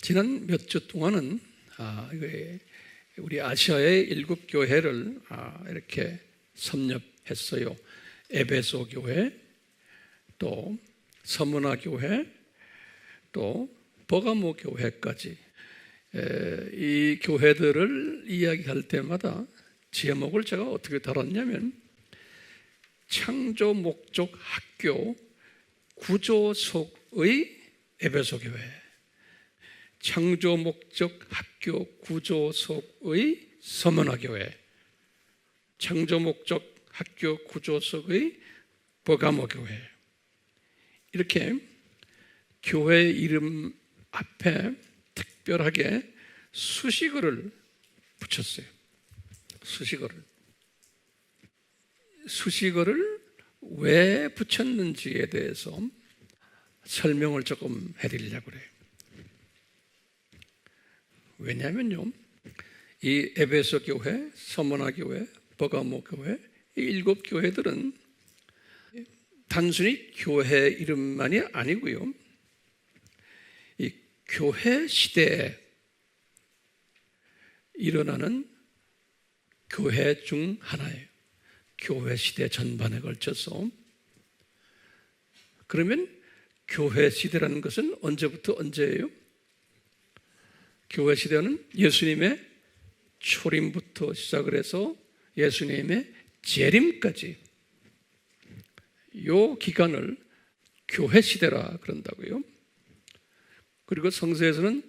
지난 몇 주 동안은 우리 아시아의 7교회를 이렇게 섭렵했어요. 에베소 교회, 또 서문화 교회, 또 버가모 교회까지. 이 교회들을 이야기할 때마다 제목을 제가 어떻게 달았냐면 창조 목적 학교 구조 속의 에베소 교회, 창조 목적 학교 구조 속의 서문화 교회, 창조 목적 학교 구조 속의 버가모 교회. 이렇게 교회 이름 앞에 특별하게 수식어를 붙였어요. 수식어를 왜 붙였는지에 대해서 설명을 조금 해드리려고 그래요. 왜냐하면요, 이 에베소 교회, 서문화 교회, 버가모 교회, 이 7교회들은 단순히 교회 이름만이 아니고요, 이 교회 시대에 일어나는 교회 중 하나예요. 교회 시대 전반에 걸쳐서. 그러면 교회 시대라는 것은 언제부터 언제예요? 교회 시대는 예수님의 초림부터 시작을 해서 예수님의 재림까지, 이 기간을 교회 시대라 그런다고요. 그리고 성서에서는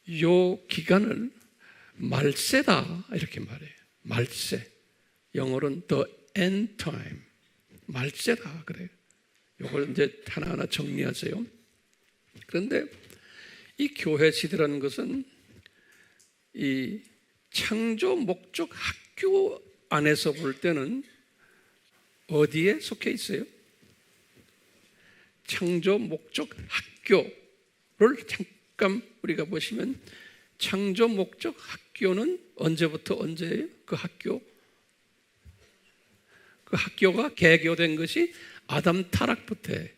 이 기간을 말세다 이렇게 말해요. 말세, 영어로는 the end time, 말세다 그래요. 이걸 이제 하나하나 정리하세요. 그런데 이 교회 시대라는 것은 이 창조 목적 학교 안에서 볼 때는 어디에 속해 있어요? 창조 목적 학교를 잠깐 우리가 보시면, 창조 목적 학교는 언제부터 언제예요? 그 학교가 개교된 것이 아담 타락부터예요.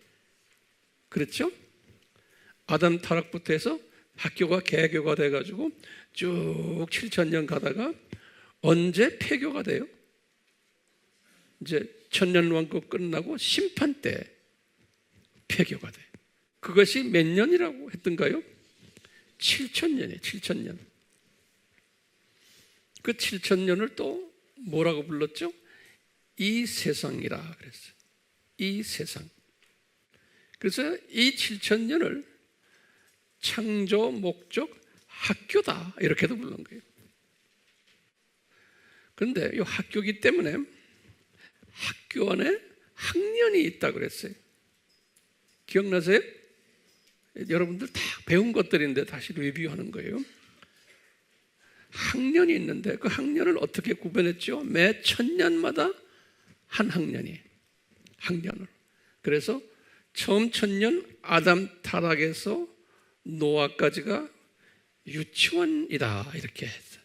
그렇죠? 아담 타락부터 해서 학교가 개교가 돼가지고 쭉 7,000년 가다가 언제 폐교가 돼요? 이제 천년왕국 끝나고 심판 때 폐교가 돼요. 그것이 몇 년이라고 했던가요? 7,000년이에요. 7,000년. 그 7,000년을 또 뭐라고 불렀죠? 이 세상이라 그랬어요. 이 세상. 그래서 이 7,000년을 창조 목적 학교다 이렇게도 부른 거예요. 그런데 이 학교이기 때문에 학교 안에 학년이 있다고 그랬어요. 기억나세요? 여러분들 다 배운 것들인데 다시 리뷰하는 거예요. 학년이 있는데 그 학년을 어떻게 구별했죠? 매 1000년마다 한 학년이, 학년을. 그래서 처음 1000년 아담 타락에서 노아까지가 유치원이다 이렇게 했어요.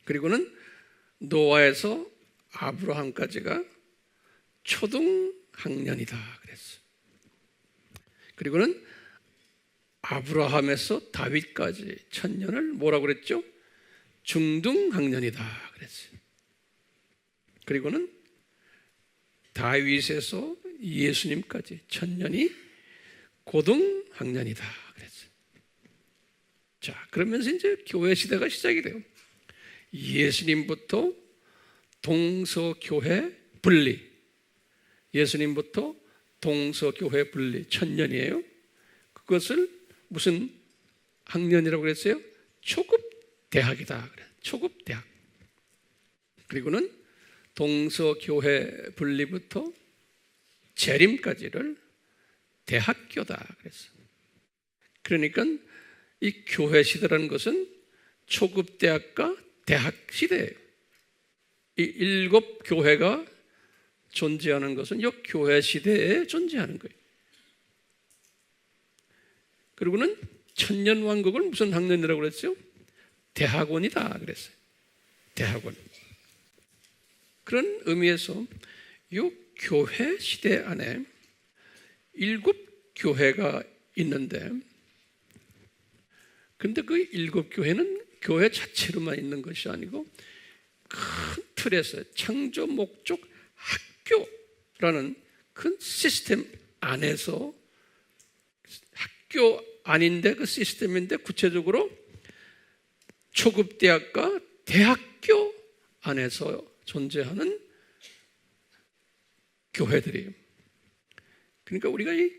그리고는 노아에서 아브라함까지가 초등학년이다 그랬어요. 그리고는 아브라함에서 다윗까지 1000년을 뭐라고 그랬죠? 중등학년이다 그랬어요. 그리고는 다윗에서 예수님까지 1000년이 고등학년이다 그랬어요. 자, 그러면서 이제 교회 시대가 시작이 돼요. 예수님부터 동서교회 분리, 예수님부터 동서교회 분리 1000년이에요. 그것을 무슨 학년이라고 그랬어요? 초급 대학이다 그래. 초급 대학. 그리고는 동서교회 분리부터 재림까지를 대학교다 그랬어요. 그러니까 이 교회 시대라는 것은 초급 대학과 대학 시대예요. 이 7교회가 존재하는 것은 이 교회 시대에 존재하는 거예요. 그리고는 천년왕국을 무슨 학년이라고 그랬어요? 대학원이다 그랬어요. 대학원. 그런 의미에서 이 교회 시대 안에 7교회가 있는데 근데 그 7교회는 교회 자체로만 있는 것이 아니고 큰 틀에서 창조 목적 학교라는 큰 시스템 안에서, 학교 아닌데 그 시스템인데 구체적으로 초급 대학과 대학교 안에서 존재하는 교회들이에요. 그러니까 우리가 이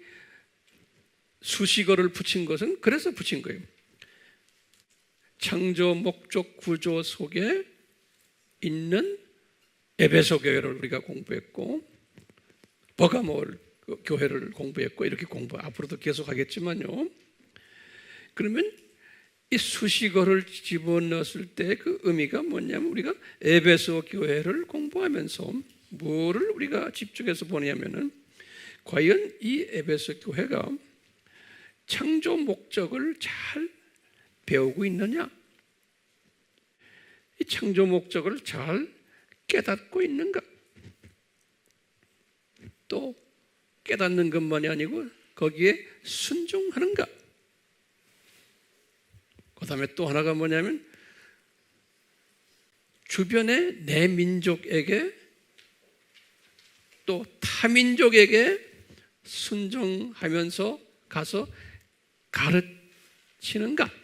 수식어를 붙인 것은 그래서 붙인 거예요. 창조 목적 구조 속에 있는 에베소 교회를 우리가 공부했고, 버가모 교회를 공부했고, 이렇게 앞으로도 계속 하겠지만요. 그러면 이 수식어를 집어넣었을 때 그 의미가 뭐냐면, 우리가 에베소 교회를 공부하면서 뭐를 우리가 집중해서 보냐면은, 과연 이 에베소 교회가 창조 목적을 잘 배우고 있느냐? 이 창조 목적을 잘 깨닫고 있는가? 또 깨닫는 것만이 아니고 거기에 순종하는가? 그 다음에 또 하나가 뭐냐면, 주변의 내 민족에게 또 타민족에게 순종하면서 가서 가르치는가?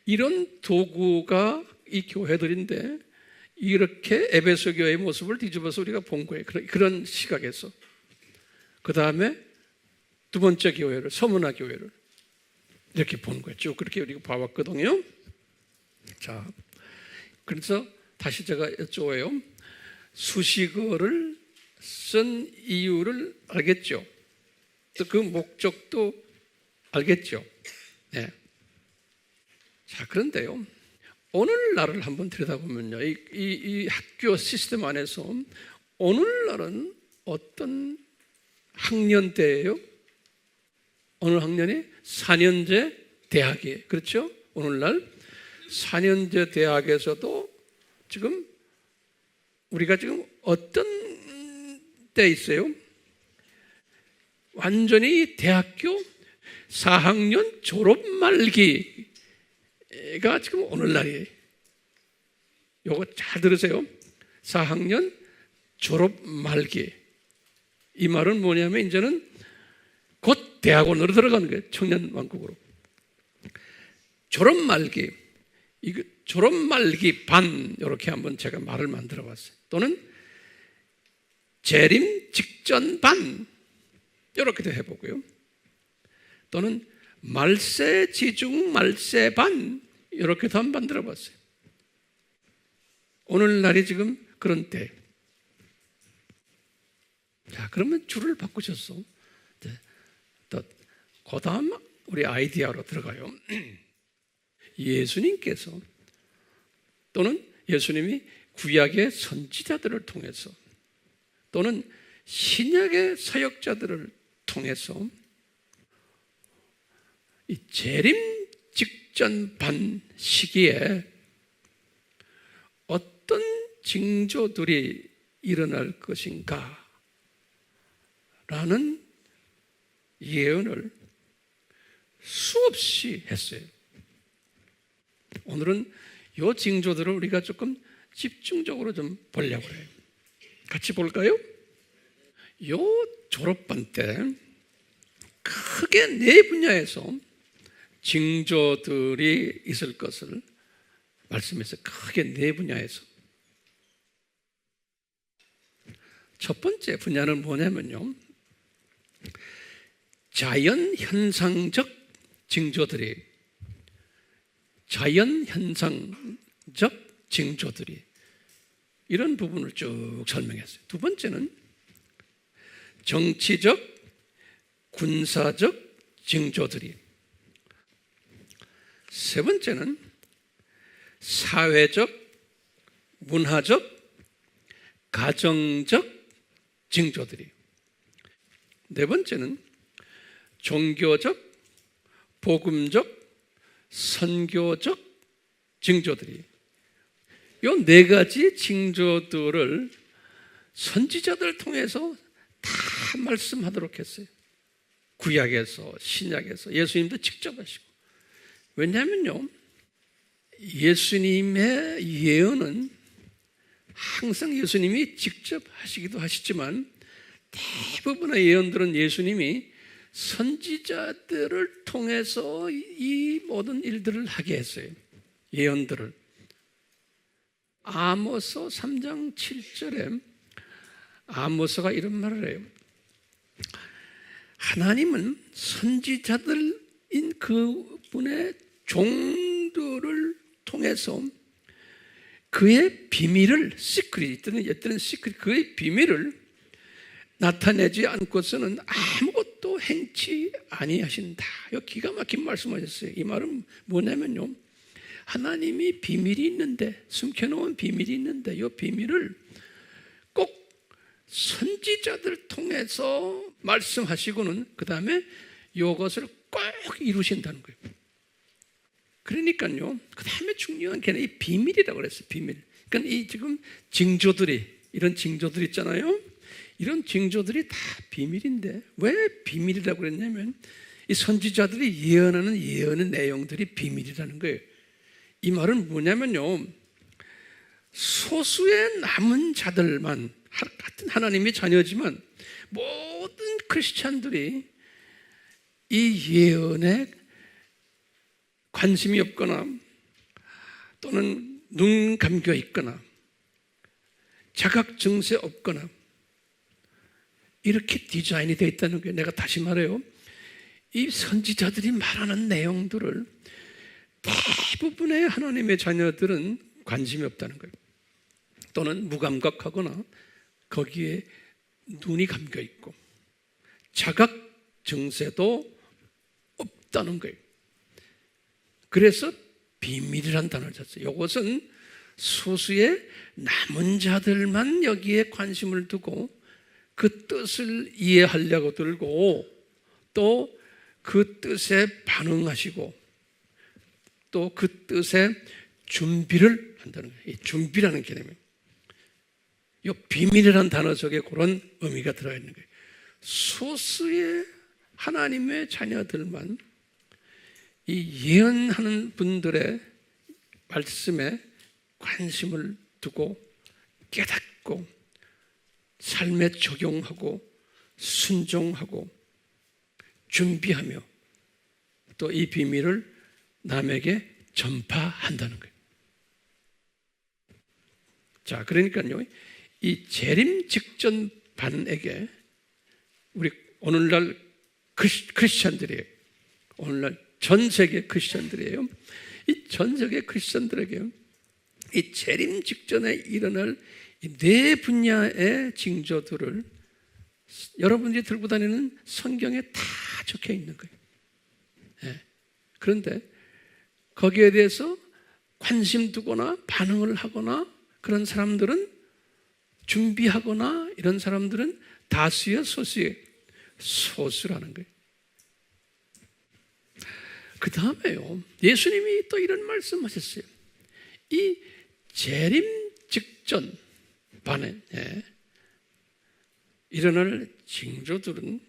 이런 도구가 이 교회들인데, 이렇게 에베소 교회의 모습을 뒤집어서 우리가 본 거예요. 그런 시각에서. 그 다음에 두 번째 교회를, 서문화 교회를 이렇게 본 거예요. 쭉 그렇게 우리가 봐왔거든요. 자, 그래서 다시 제가 여쭤봐요. 수식어를 쓴 이유를 알겠죠? 또 그 목적도 알겠죠? 네. 자, 그런데요, 오늘날을 한번 들여다보면요, 이 학교 시스템 안에서 오늘날은 어떤 학년대예요? 오늘 학년이 4년제 대학이에요. 그렇죠? 오늘날 4년제 대학에서도 지금 우리가 지금 어떤 때 있어요? 완전히 대학교 4학년 졸업 말기가 지금 오늘날이에요. 요거 잘 들으세요. 4학년 졸업 말기. 이 말은 뭐냐면 이제는 곧 대학원으로 들어가는 거예요. 청년왕국으로. 졸업 말기. 이거 졸업 말기 반, 이렇게 한번 제가 말을 만들어 봤어요. 또는 재림 직전 반, 이렇게도 해보고요. 또는 말세 지중 말세 반, 이렇게도 한번 만들어 봤어요. 오늘날이 지금 그런 때. 자, 그러면 줄을 바꾸셨어. 또 그 다음 우리 아이디어로 들어가요. 예수님께서, 또는 예수님이 구약의 선지자들을 통해서, 또는 신약의 사역자들을 통해서 이 재림 직전 반 시기에 어떤 징조들이 일어날 것인가 라는 예언을 수없이 했어요. 오늘은 이 징조들을 우리가 조금 집중적으로 좀 보려고 해요. 같이 볼까요? 이 졸업반 때 크게 네 분야에서 징조들이 있을 것을 말씀했어요. 크게 네 분야에서. 첫 번째 분야는 뭐냐면요, 자연 현상적 징조들이, 자연 현상적 징조들이, 이런 부분을 쭉 설명했어요. 두 번째는 정치적, 군사적 징조들이, 세 번째는 사회적, 문화적, 가정적 징조들이, 네 번째는 종교적, 복음적, 선교적 징조들이, 이 네 가지 징조들을 선지자들 통해서 다 말씀하도록 했어요. 구약에서 신약에서 예수님도 직접 하시고. 왜냐하면요, 예수님의 예언은 항상 예수님이 직접 하시기도 하시지만 대부분의 예언들은 예수님이 선지자들을 통해서 이 모든 일들을 하게 했어요. 예언들을. 아모스 3장 7절에 아모스가 이런 말을 해요. 하나님은 선지자들인 그분의 종들을 통해서 그의 비밀을 때는 시크릿 그의 비밀을 나타내지 않고서는 아무것도 행치 아니하신다. 이거 기가 막힌 말씀하셨어요. 이 말은 뭐냐면요, 하나님이 비밀이 있는데, 숨겨놓은 비밀이 있는데 이 비밀을 꼭 선지자들 통해서 말씀하시고는 그 다음에 이것을 꼭 이루신다는 거예요. 그러니까요, 그 다음에 중요한 게 이 비밀이라고 그랬어요. 비밀. 그러니까 이 지금 징조들이, 이런 징조들 있잖아요. 이런 징조들이 다 비밀인데 왜 비밀이라고 그랬냐면 이 선지자들이 예언하는 예언의 내용들이 비밀이라는 거예요. 이 말은 뭐냐면요, 소수의 남은 자들만, 같은 하나님의 자녀지만 모든 크리스찬들이 이 예언에 관심이 없거나 또는 눈 감겨 있거나 자각 증세 없거나 이렇게 디자인이 되어 있다는 거예요. 내가 다시 말해요, 이 선지자들이 말하는 내용들을 대부분의 하나님의 자녀들은 관심이 없다는 거예요. 또는 무감각하거나 거기에 눈이 감겨 있고 자각 증세도 없다는 거예요. 그래서 비밀이란 단어를 썼어요. 이것은 소수의 남은 자들만 여기에 관심을 두고 그 뜻을 이해하려고 들고 또 그 뜻에 반응하시고 또 그 뜻에 준비를 한다는 거예요. 이 준비라는 개념이에요. 이 비밀이라는 단어 속에 그런 의미가 들어있는 거예요. 소수의 하나님의 자녀들만 이 예언하는 분들의 말씀에 관심을 두고 깨닫고 삶에 적용하고 순종하고 준비하며 또 이 비밀을 남에게 전파한다는 거예요. 자, 그러니까요, 이 재림 직전 반에게 우리 오늘날 크리스찬들이에요. 오늘날 전 세계 크리스찬들이에요. 이 전 세계 크리스찬들에게 이 재림 직전에 일어날 이 네 분야의 징조들을 여러분들이 들고 다니는 성경에 다 적혀 있는 거예요. 네. 그런데 거기에 대해서 관심 두거나 반응을 하거나 그런 사람들은 준비하거나 이런 사람들은 다수의 소수라는 거예요. 그 다음에요, 예수님이 또 이런 말씀하셨어요. 이 재림 직전 반에 일어날 징조들은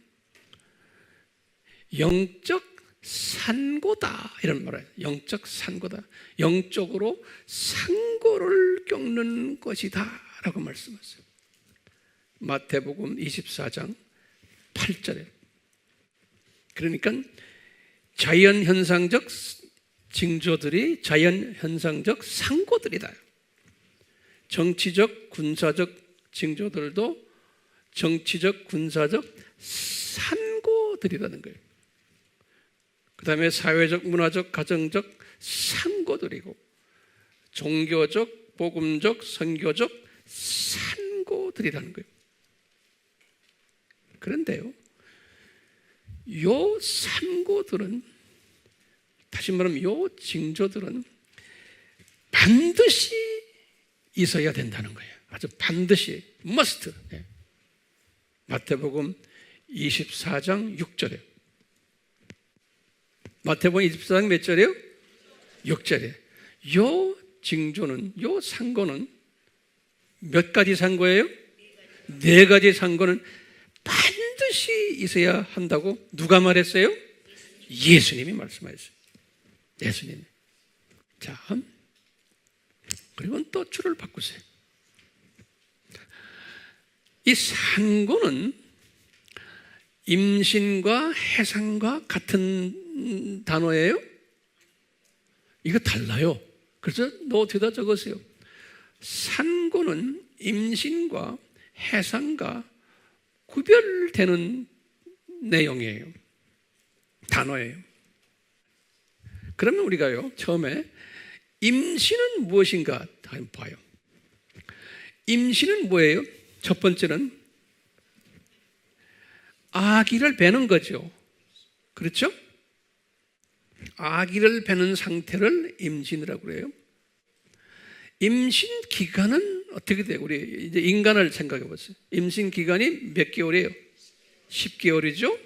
영적 산고다 이런 말이에요. 영적 산고다. 영적으로 상고를 겪는 것이다 라고 말씀하셨어요. 마태복음 24장 8절에. 그러니까 자연현상적 징조들이 자연현상적 상고들이다. 정치적 군사적 징조들도 정치적 군사적 산고들이라는 거예요. 그 다음에 사회적 문화적 가정적 상고들이고 종교적 복음적 선교적 산고들이라는 거예요. 그런데요, 요 산고들은, 다시 말하면 요 징조들은 반드시 있어야 된다는 거예요. 아주 반드시 must. 마태복음 24장 6절에. 마태복음 24장 몇 절이에요? 6절에. 요 징조는, 요 상고는 몇 가지 상고예요? 네 가지 상고는 반드시 반드시 있어야 한다고 누가 말했어요? 예수님이 말씀하셨어요. 예수님이. 자, 그리고 또 줄을 바꾸세요. 이 산고는 임신과 해산과 같은 단어예요? 이거 달라요. 그래서 노트에다 적으세요. 산고는 임신과 해산과 구별되는 내용이에요. 단어예요. 그러면 우리가요, 처음에 임신은 무엇인가 한번 봐요. 임신은 뭐예요? 첫 번째는 아기를 베는 거죠. 그렇죠? 아기를 베는 상태를 임신이라고 그래요. 임신 기간은 어떻게 돼요? 우리 이제 인간을 생각해 보세요. 임신 기간이 몇 개월이에요? 10개월이죠?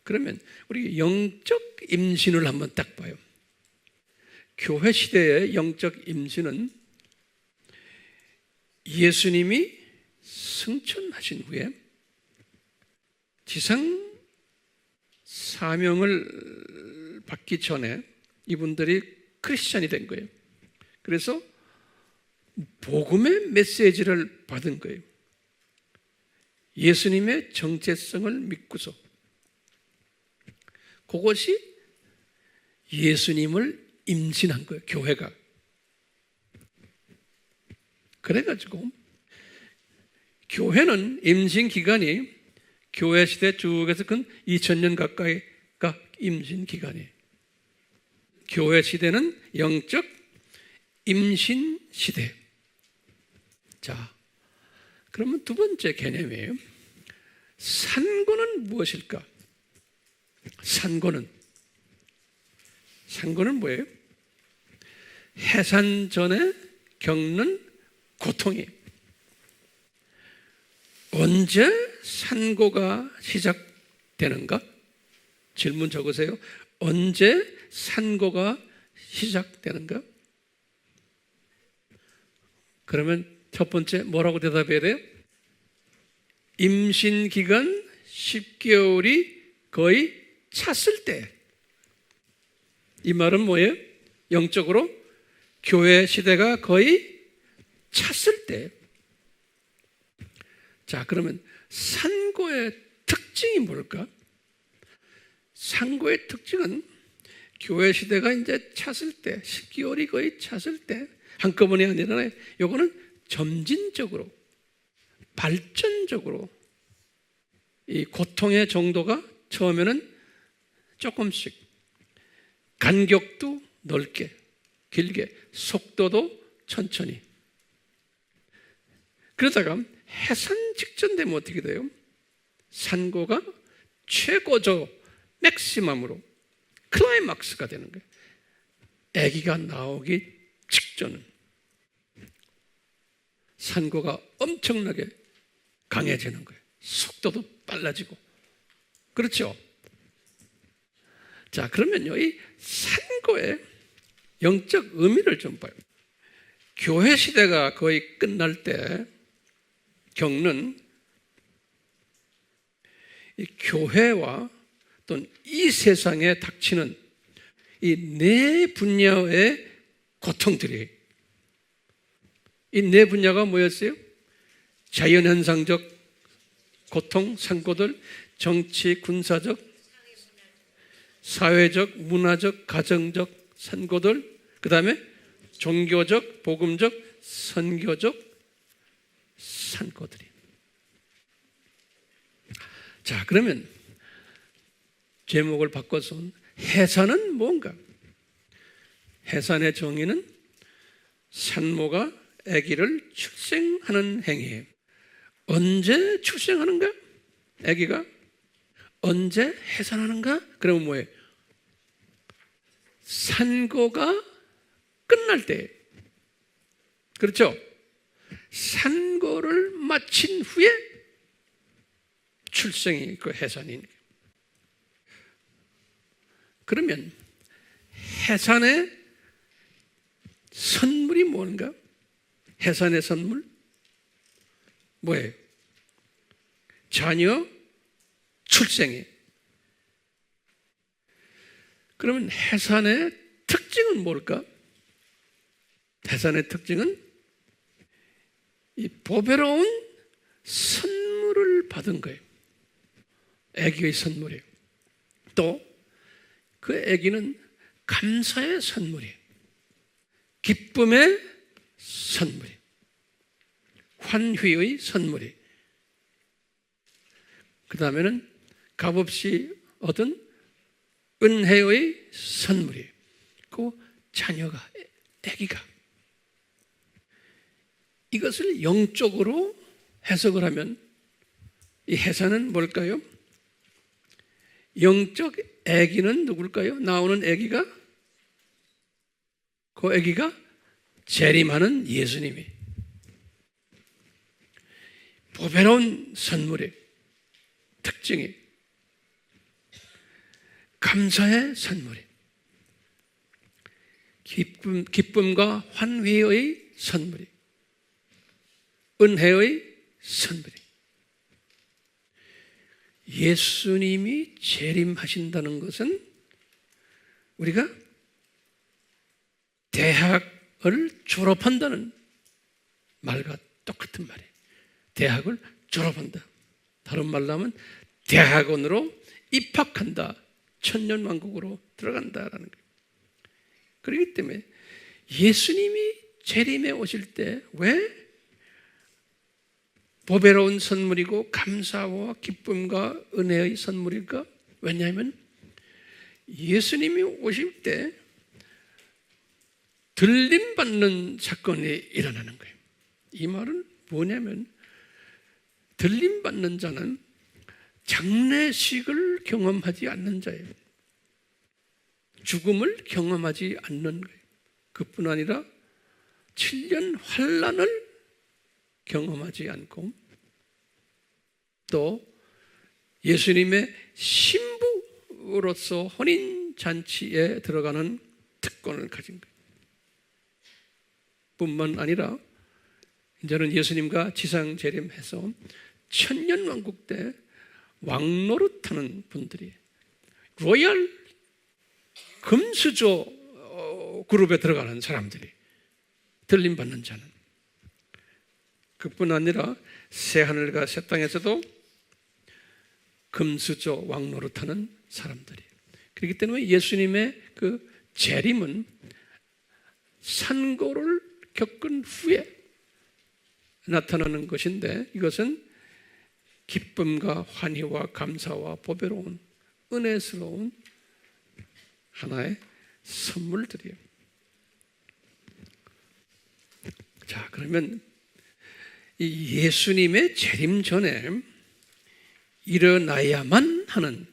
그러면 우리 영적 임신을 한번 딱 봐요. 교회 시대의 영적 임신은 예수님이 승천하신 후에 지상 사명을 받기 전에 이분들이 크리스찬이 된 거예요. 그래서 복음의 메시지를 받은 거예요. 예수님의 정체성을 믿고서 그것이 예수님을 임신한 거예요. 교회가. 그래가지고 교회는 임신 기간이 교회 시대 쭉에서 근 2000년 가까이가 임신 기간이에요. 교회 시대는 영적 임신 시대. 자, 그러면 두 번째 개념이에요. 산고는 무엇일까? 산고는 뭐예요? 해산 전에 겪는 고통이에요. 언제 산고가 시작되는가? 질문 적으세요. 언제 산고가 시작되는가? 그러면 첫 번째 뭐라고 대답해야 돼요? 임신 기간 10개월이 거의 찼을 때. 이 말은 뭐예요? 영적으로 교회 시대가 거의 찼을 때. 자, 그러면 산고의 특징이 뭘까? 산고의 특징은 교회 시대가 이제 찼을 때, 10개월이 거의 찼을 때, 한꺼번에 아니라 요거는 점진적으로, 발전적으로 이 고통의 정도가 처음에는 조금씩, 간격도 넓게, 길게, 속도도 천천히. 그러다가 해산 직전 되면 어떻게 돼요? 산고가 최고조, 맥시멈으로 클라이막스가 되는 거예요. 아기가 나오기 직전은 산고가 엄청나게 강해지는 거예요. 속도도 빨라지고. 그렇죠? 자, 그러면요, 이 산고의 영적 의미를 좀 봐요. 교회 시대가 거의 끝날 때 겪는 이 교회와 또는 이 세상에 닥치는 이 네 분야의 고통들이, 이 네 분야가 뭐였어요? 자연현상적 고통, 산고들, 정치, 군사적, 사회적, 문화적, 가정적 산고들, 그 다음에 종교적, 복음적, 선교적 산고들이. 자, 그러면 제목을 바꿔서 해산은 뭔가? 해산의 정의는 산모가 아기를 출생하는 행위예요. 언제 출생하는가? 아기가 언제 해산하는가? 그러면 뭐예요? 산고가 끝날 때. 그렇죠? 산고를 마친 후에 출생이 그 해산이. 그러면 해산의 선물이 뭔가? 해산의 선물? 뭐예요? 자녀, 출생이. 그러면 해산의 특징은 뭘까? 해산의 특징은 이 보배로운 선물을 받은 거예요. 아기의 선물이에요. 또 그 아기는 감사의 선물이에요. 기쁨의 선물이에요. 환희의 선물이에요. 그 다음에는 값없이 얻은 은혜의 선물이에요. 그 자녀가, 아기가. 이것을 영적으로 해석을 하면 이 해산은 뭘까요? 영적 아기는 누굴까요? 나오는 아기가, 그 아기가 재림하는 예수님이. 보배로운 선물의 특징이 감사의 선물이, 기쁨과 환희의 선물이, 은혜의 선물이. 예수님이 재림하신다는 것은 우리가 대학을 졸업한다는 말과 똑같은 말이에요. 대학을 졸업한다. 다른 말로 하면 대학원으로 입학한다. 천년왕국으로 들어간다라는 거예요. 그렇기 때문에 예수님이 재림에 오실 때 왜 보배로운 선물이고 감사와 기쁨과 은혜의 선물일까? 왜냐하면 예수님이 오실 때 들림받는 사건이 일어나는 거예요. 이 말은 뭐냐면 들림받는 자는 장례식을 경험하지 않는 자예요. 죽음을 경험하지 않는 거예요. 그뿐 아니라 7년 환난을 경험하지 않고 또 예수님의 신부로서 혼인잔치에 들어가는 특권을 가진 거예요. 뿐만 아니라 이제는 예수님과 지상 재림해서 천년왕국 때 왕노릇하는 분들이 로얄 금수저 그룹에 들어가는 사람들이 들림받는 자는 그뿐 아니라 새하늘과 새 땅에서도 금수저 왕노릇하는 사람들이. 그렇기 때문에 예수님의 그 재림은 산고를 겪은 후에 나타나는 것인데 이것은 기쁨과 환희와 감사와 보배로운 은혜스러운 하나의 선물들이에요. 자, 그러면 이 예수님의 재림 전에 일어나야만 하는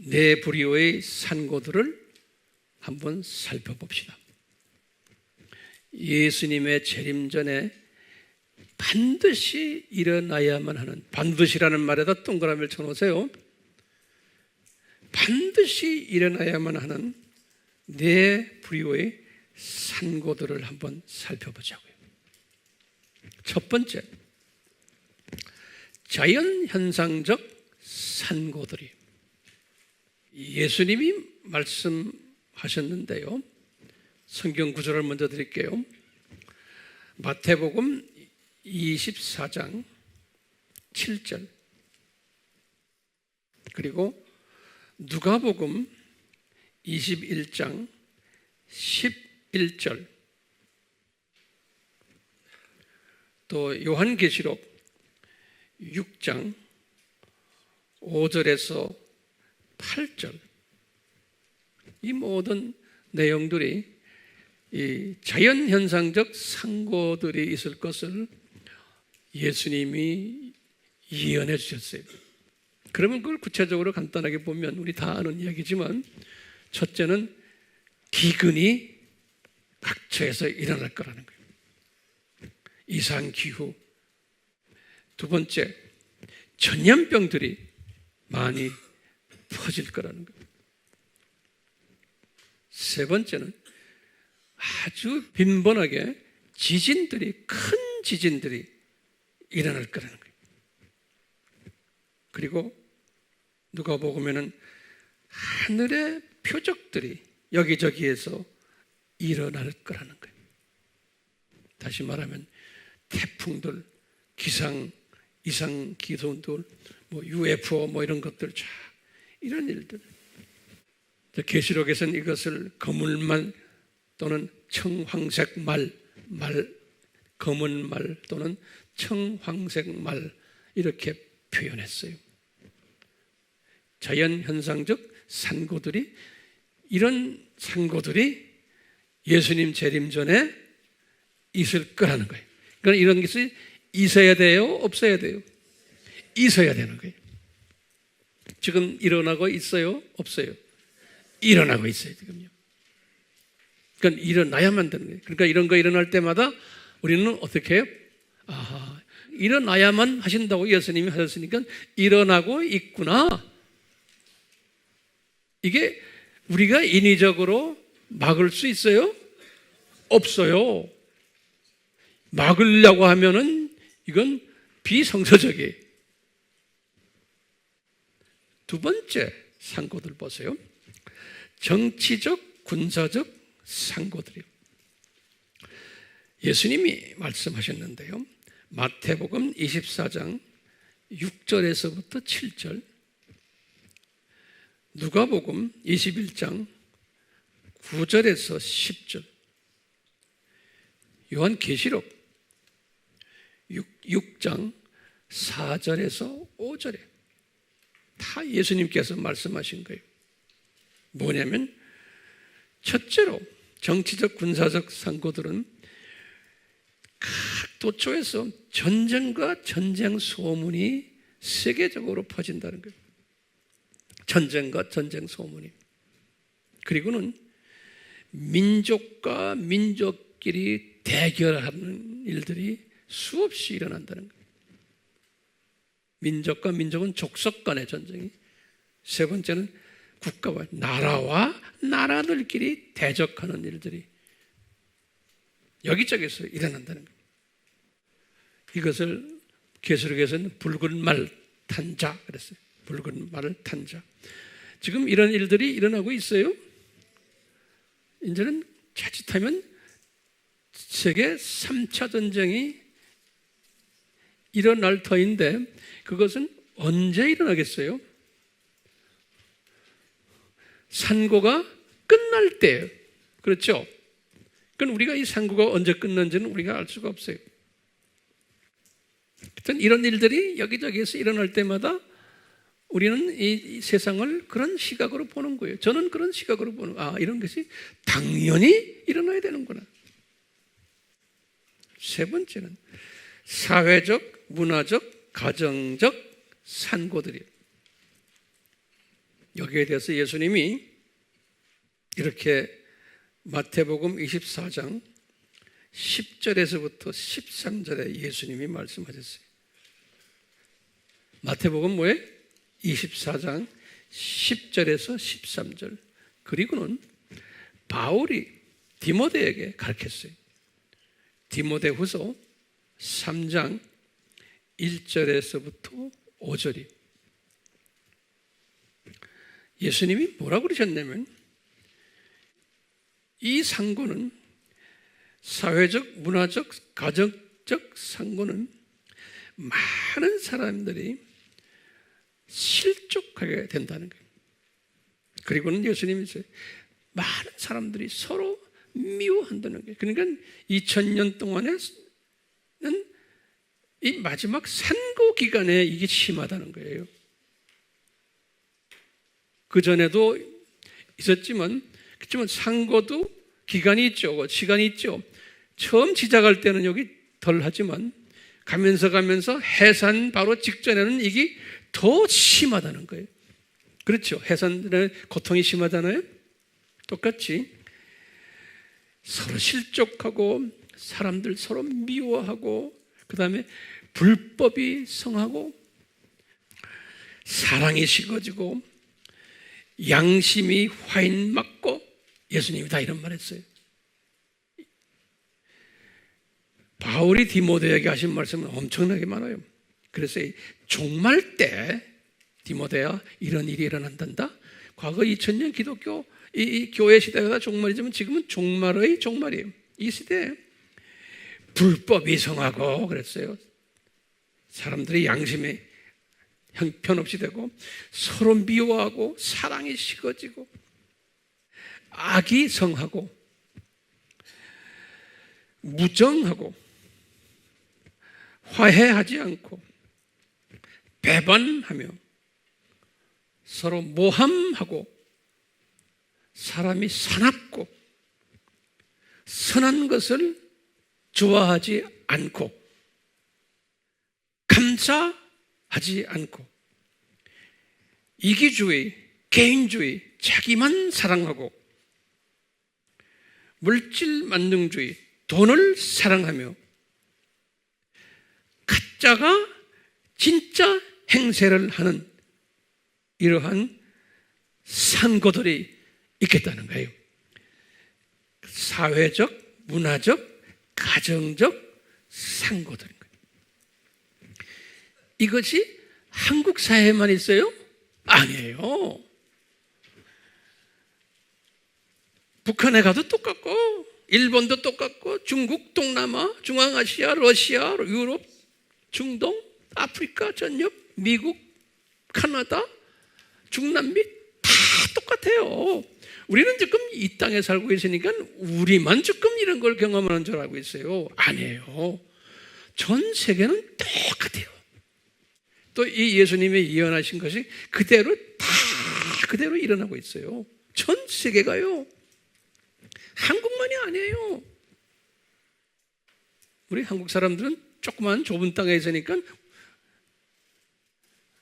네 부류의 산고들을 한번 살펴봅시다. 예수님의 재림 전에 반드시 일어나야만 하는, 반드시라는 말에다 동그라미를 쳐놓으세요. 반드시 일어나야만 하는 네 부류의 산고들을 한번 살펴보자고요. 첫 번째, 자연현상적 산고들이. 예수님이 말씀하셨는데요. 성경 구절을 먼저 드릴게요. 마태복음 24장 7절 그리고 누가복음 21장 11절 또 요한계시록 6장 5절에서 8절 이 모든 내용들이 이 자연현상적 상고들이 있을 것을 예수님이 예언해 주셨어요. 그러면 그걸 구체적으로 간단하게 보면 우리 다 아는 이야기지만 첫째는 기근이 각처에서 일어날 거라는 거예요. 이상기후. 두 번째, 전염병들이 많이 퍼질 거라는 거예요. 세 번째는 아주 빈번하게 지진들이, 큰 지진들이 일어날 거라는 거예요. 그리고 누가복음에는 하늘의 표적들이 여기저기에서 일어날 거라는 거예요. 다시 말하면 태풍들, 이상 기온들, UFO 이런 것들, 이런 일들. 계시록에서는 이것을 거물말 또는 청황색 검은 말 또는 청황색 말 이렇게 표현했어요. 자연현상적 산고들이, 이런 산고들이 예수님 재림 전에 있을 거라는 거예요. 그러니까 이런 것이 있어야 돼요? 없어야 돼요? 있어야 되는 거예요. 지금 일어나고 있어요? 없어요? 일어나고 있어요, 지금요. 그러니까 일어나야만 되는 거예요. 그러니까 이런 거 일어날 때마다 우리는 어떻게 해요? 일어나야만 하신다고 예수님이 하셨으니까 일어나고 있구나. 이게 우리가 인위적으로 막을 수 있어요? 없어요. 막으려고 하면은 이건 비성서적이에요. 두 번째 상고들 보세요. 정치적, 군사적 상고들이요. 예수님이 말씀하셨는데요. 마태복음 24장 6절에서부터 7절, 누가복음 21장 9절에서 10절, 요한계시록 6장 4절에서 5절에 다 예수님께서 말씀하신 거예요. 뭐냐면 첫째로 정치적 군사적 상고들은 각 도처에서 전쟁과 전쟁 소문이 세계적으로 퍼진다는 거예요. 전쟁과 전쟁 소문이. 그리고는 민족과 민족끼리 대결하는 일들이 수없이 일어난다는 거예요. 민족과 민족은 족속 간의 전쟁이. 세 번째는 국가와 나라와 나라들끼리 대적하는 일들이 여기저기서 일어난다는 거예요. 이것을 계시록에서는 붉은 말 탄 자 그랬어요. 붉은 말을 탄 자. 지금 이런 일들이 일어나고 있어요. 이제는 자칫하면 세계 3차 전쟁이 일어날 터인데 그것은 언제 일어나겠어요? 산고가 끝날 때예요. 그렇죠? 그건 우리가 이 산고가 언제 끝난지는 우리가 알 수가 없어요. 하여튼 이런 일들이 여기저기에서 일어날 때마다 우리는 이 세상을 그런 시각으로 보는 거예요. 저는 그런 시각으로 보는 거예요. 이런 것이 당연히 일어나야 되는구나. 세 번째는 사회적, 문화적, 가정적 산고들이에요. 여기에 대해서 예수님이 이렇게 마태복음 24장 10절에서부터 13절에 예수님이 말씀하셨어요. 마태복음 뭐예요? 24장 10절에서 13절. 그리고는 바울이 디모데에게 가르쳤어요. 디모데후서 3장 1절에서부터 5절이. 예수님이 뭐라고 그러셨냐면 이 상고는 사회적, 문화적, 가정적 상고는 많은 사람들이 실족하게 된다는 거예요. 그리고는 예수님이 많은 사람들이 서로 미워한다는 거예요. 그러니까 2000년 동안에는 이 마지막 산고 기간에 이게 심하다는 거예요. 그전에도 있었지만, 그렇지만 상고도 기간이 있죠. 시간이 있죠. 처음 시작할 때는 여기 덜 하지만 가면서 해산 바로 직전에는 이게 더 심하다는 거예요. 그렇죠. 해산의 고통이 심하잖아요. 똑같이 서로 실족하고 사람들 서로 미워하고 그 다음에 불법이 성하고 사랑이 식어지고 양심이 화인 맞고 예수님이 다 이런 말 했어요. 바울이 디모데에게 하신 말씀은 엄청나게 많아요. 그래서 종말 때 디모데야, 이런 일이 일어난단다. 과거 2000년 기독교 이 교회 시대가 종말이지만 지금은 종말의 종말이에요. 이 시대에 불법이 성하고 그랬어요. 사람들의 양심이 형편없이 되고 서로 미워하고 사랑이 식어지고 악이 성하고 무정하고 화해하지 않고 배반하며 서로 모함하고 사람이 사납고 선한 것을 좋아하지 않고 감사하지 않고 이기주의, 개인주의, 자기만 사랑하고 물질 만능주의, 돈을 사랑하며 가짜가 진짜 행세를 하는 이러한 산고들이 있겠다는 거예요. 사회적, 문화적, 가정적 산고들인 거예요. 이것이 한국 사회에만 있어요? 아니에요. 북한에 가도 똑같고 일본도 똑같고 중국, 동남아, 중앙아시아, 러시아, 유럽, 중동, 아프리카 전역, 미국, 카나다, 중남미 다 똑같아요. 우리는 지금 이 땅에 살고 있으니까 우리만 지금 이런 걸 경험하는 줄 알고 있어요. 아니에요. 전 세계는 똑같아요. 또 이 예수님이 예언하신 것이 그대로 다 그대로 일어나고 있어요. 전 세계가요. 한국만이 아니에요. 우리 한국 사람들은 조그만 좁은 땅에 있으니까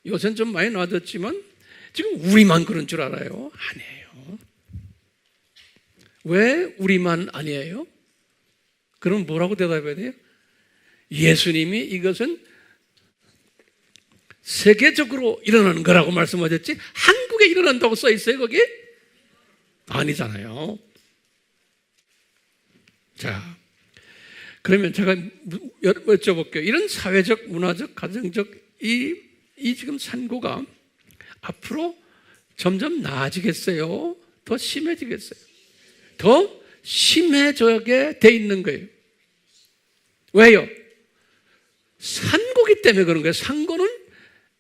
요새는 좀 많이 나아졌지만 지금 우리만 그런 줄 알아요. 아니에요. 왜 우리만 아니에요? 그럼 뭐라고 대답해야 돼요? 예수님이 이것은 세계적으로 일어나는 거라고 말씀하셨지 한국에 일어난다고 써 있어요 거기? 아니잖아요. 자, 그러면 제가 여쭤볼게요. 이런 사회적, 문화적, 가정적 이 지금 산고가 앞으로 점점 나아지겠어요? 더 심해지겠어요? 더 심해지게 돼 있는 거예요. 왜요? 산고기 때문에 그런 거예요. 산고는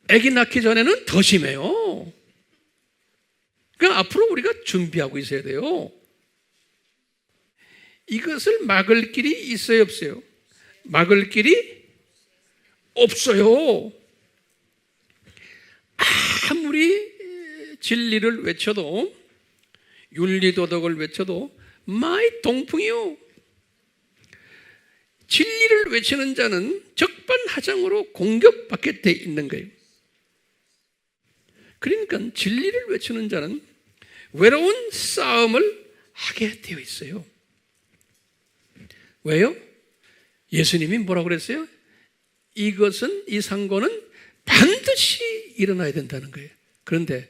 아기 낳기 전에는 더 심해요. 그러니까 앞으로 우리가 준비하고 있어야 돼요. 이것을 막을 길이 있어요, 없어요? 막을 길이 없어요. 아무리 진리를 외쳐도 윤리도덕을 외쳐도 마이 동풍이요. 진리를 외치는 자는 적반하장으로 공격받게 돼 있는 거예요. 그러니까 진리를 외치는 자는 외로운 싸움을 하게 되어 있어요. 왜요? 예수님이 뭐라고 그랬어요? 이것은, 이 상고는 반드시 일어나야 된다는 거예요. 그런데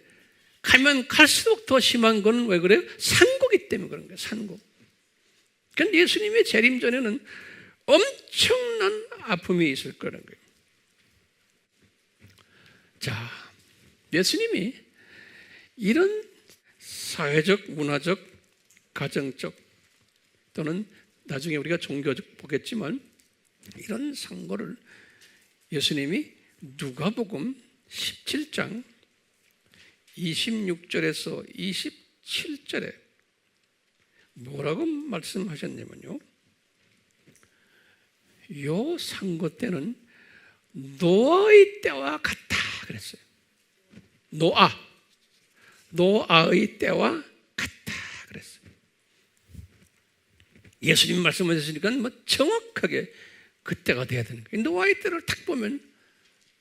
가면 갈수록 더 심한 건 왜 그래요? 산고기 때문에 그런 거예요. 산고. 그러니까 예수님의 재림 전에는 엄청난 아픔이 있을 거라는 거예요. 자, 예수님이 이런 사회적, 문화적, 가정적 또는 나중에 우리가 종교적 보겠지만 이런 상고를 예수님이 누가복음 17장 26절에서 27절에 뭐라고 말씀하셨냐면요. 요 상고 때는 노아의 때와 같다 그랬어요. 노아의 때와 같다 그랬어요. 예수님 말씀하셨으니까 뭐 정확하게 그때가 돼야 되는 거예요. 노아의 때를 딱 보면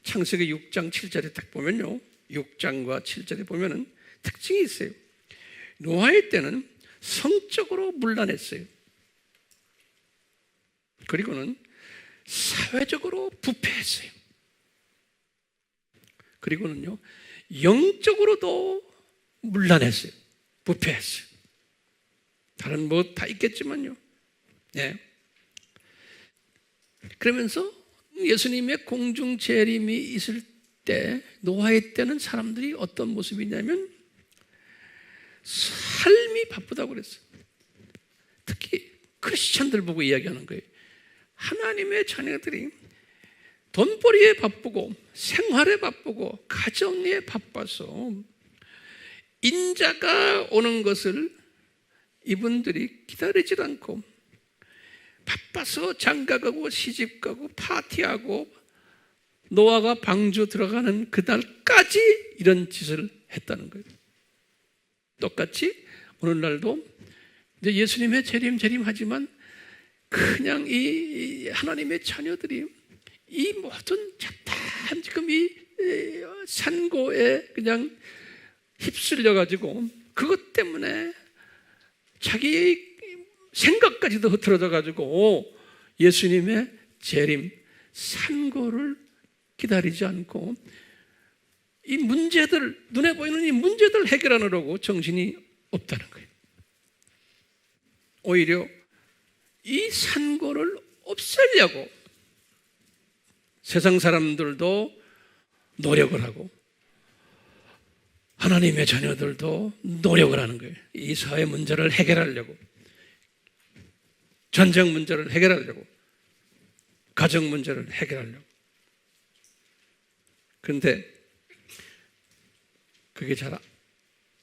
창세기 6장 7절에 딱 보면요. 6장과 7절에 보면은 특징이 있어요. 노아의 때는 성적으로 문란했어요. 그리고는 사회적으로 부패했어요. 그리고는요, 영적으로도 문란했어요. 부패했어요. 다른 뭐 다 있겠지만요. 네. 그러면서 예수님의 공중 재림이 있을 때, 노아의 때는 사람들이 어떤 모습이냐면 삶이 바쁘다고 그랬어요. 특히 크리스찬들 보고 이야기하는 거예요. 하나님의 자녀들이 돈벌이에 바쁘고 생활에 바쁘고 가정에 바빠서 인자가 오는 것을 이분들이 기다리질 않고 바빠서 장가가고 시집가고 파티하고 노아가 방주 들어가는 그날까지 이런 짓을 했다는 거예요. 똑같이 오늘날도 이제 예수님의 재림하지만 그냥 이 하나님의 자녀들이 이 모든 잡다한 지금 이 산고에 그냥 휩쓸려 가지고 그것 때문에 자기의 생각까지도 흐트러져 가지고 예수님의 재림 산고를 기다리지 않고 이 문제들, 눈에 보이는 이 문제들 해결하느라고 정신이 없다는 거예요. 오히려 이 산고를 없애려고 세상 사람들도 노력을 하고 하나님의 자녀들도 노력을 하는 거예요. 이 사회 문제를 해결하려고, 전쟁 문제를 해결하려고, 가정 문제를 해결하려고. 그런데 그게 잘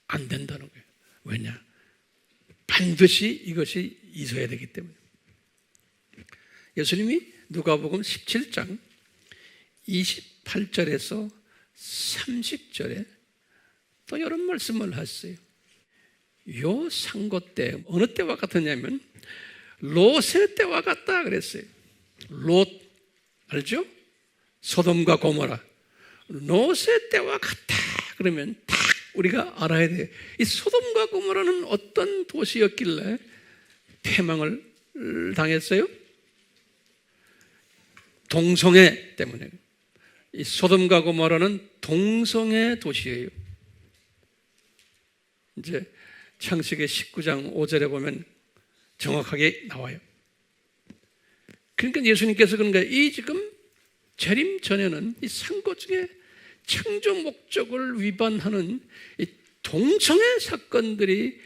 안 된다는 거예요. 왜냐? 반드시 이것이 있어야 되기 때문에. 예수님이 누가복음 17장 28절에서 30절에 또 이런 말씀을 하셨어요. 요 상고 때, 어느 때와 같았냐면 롯의 때와 같다 그랬어요. 롯 알죠? 소돔과 고모라. 롯의 때와 같다 그러면 딱 우리가 알아야 돼요. 이 소돔과 고모라는 어떤 도시였길래 패망을 당했어요? 동성애 때문에. 이 소돔과 고모라는 동성애 도시예요. 이제 창세기 19장 5절에 보면 정확하게 나와요. 그러니까 예수님께서 그런 거예요. 이 지금 재림 전에는 이 상고 중에 창조 목적을 위반하는 이 동성애 사건들이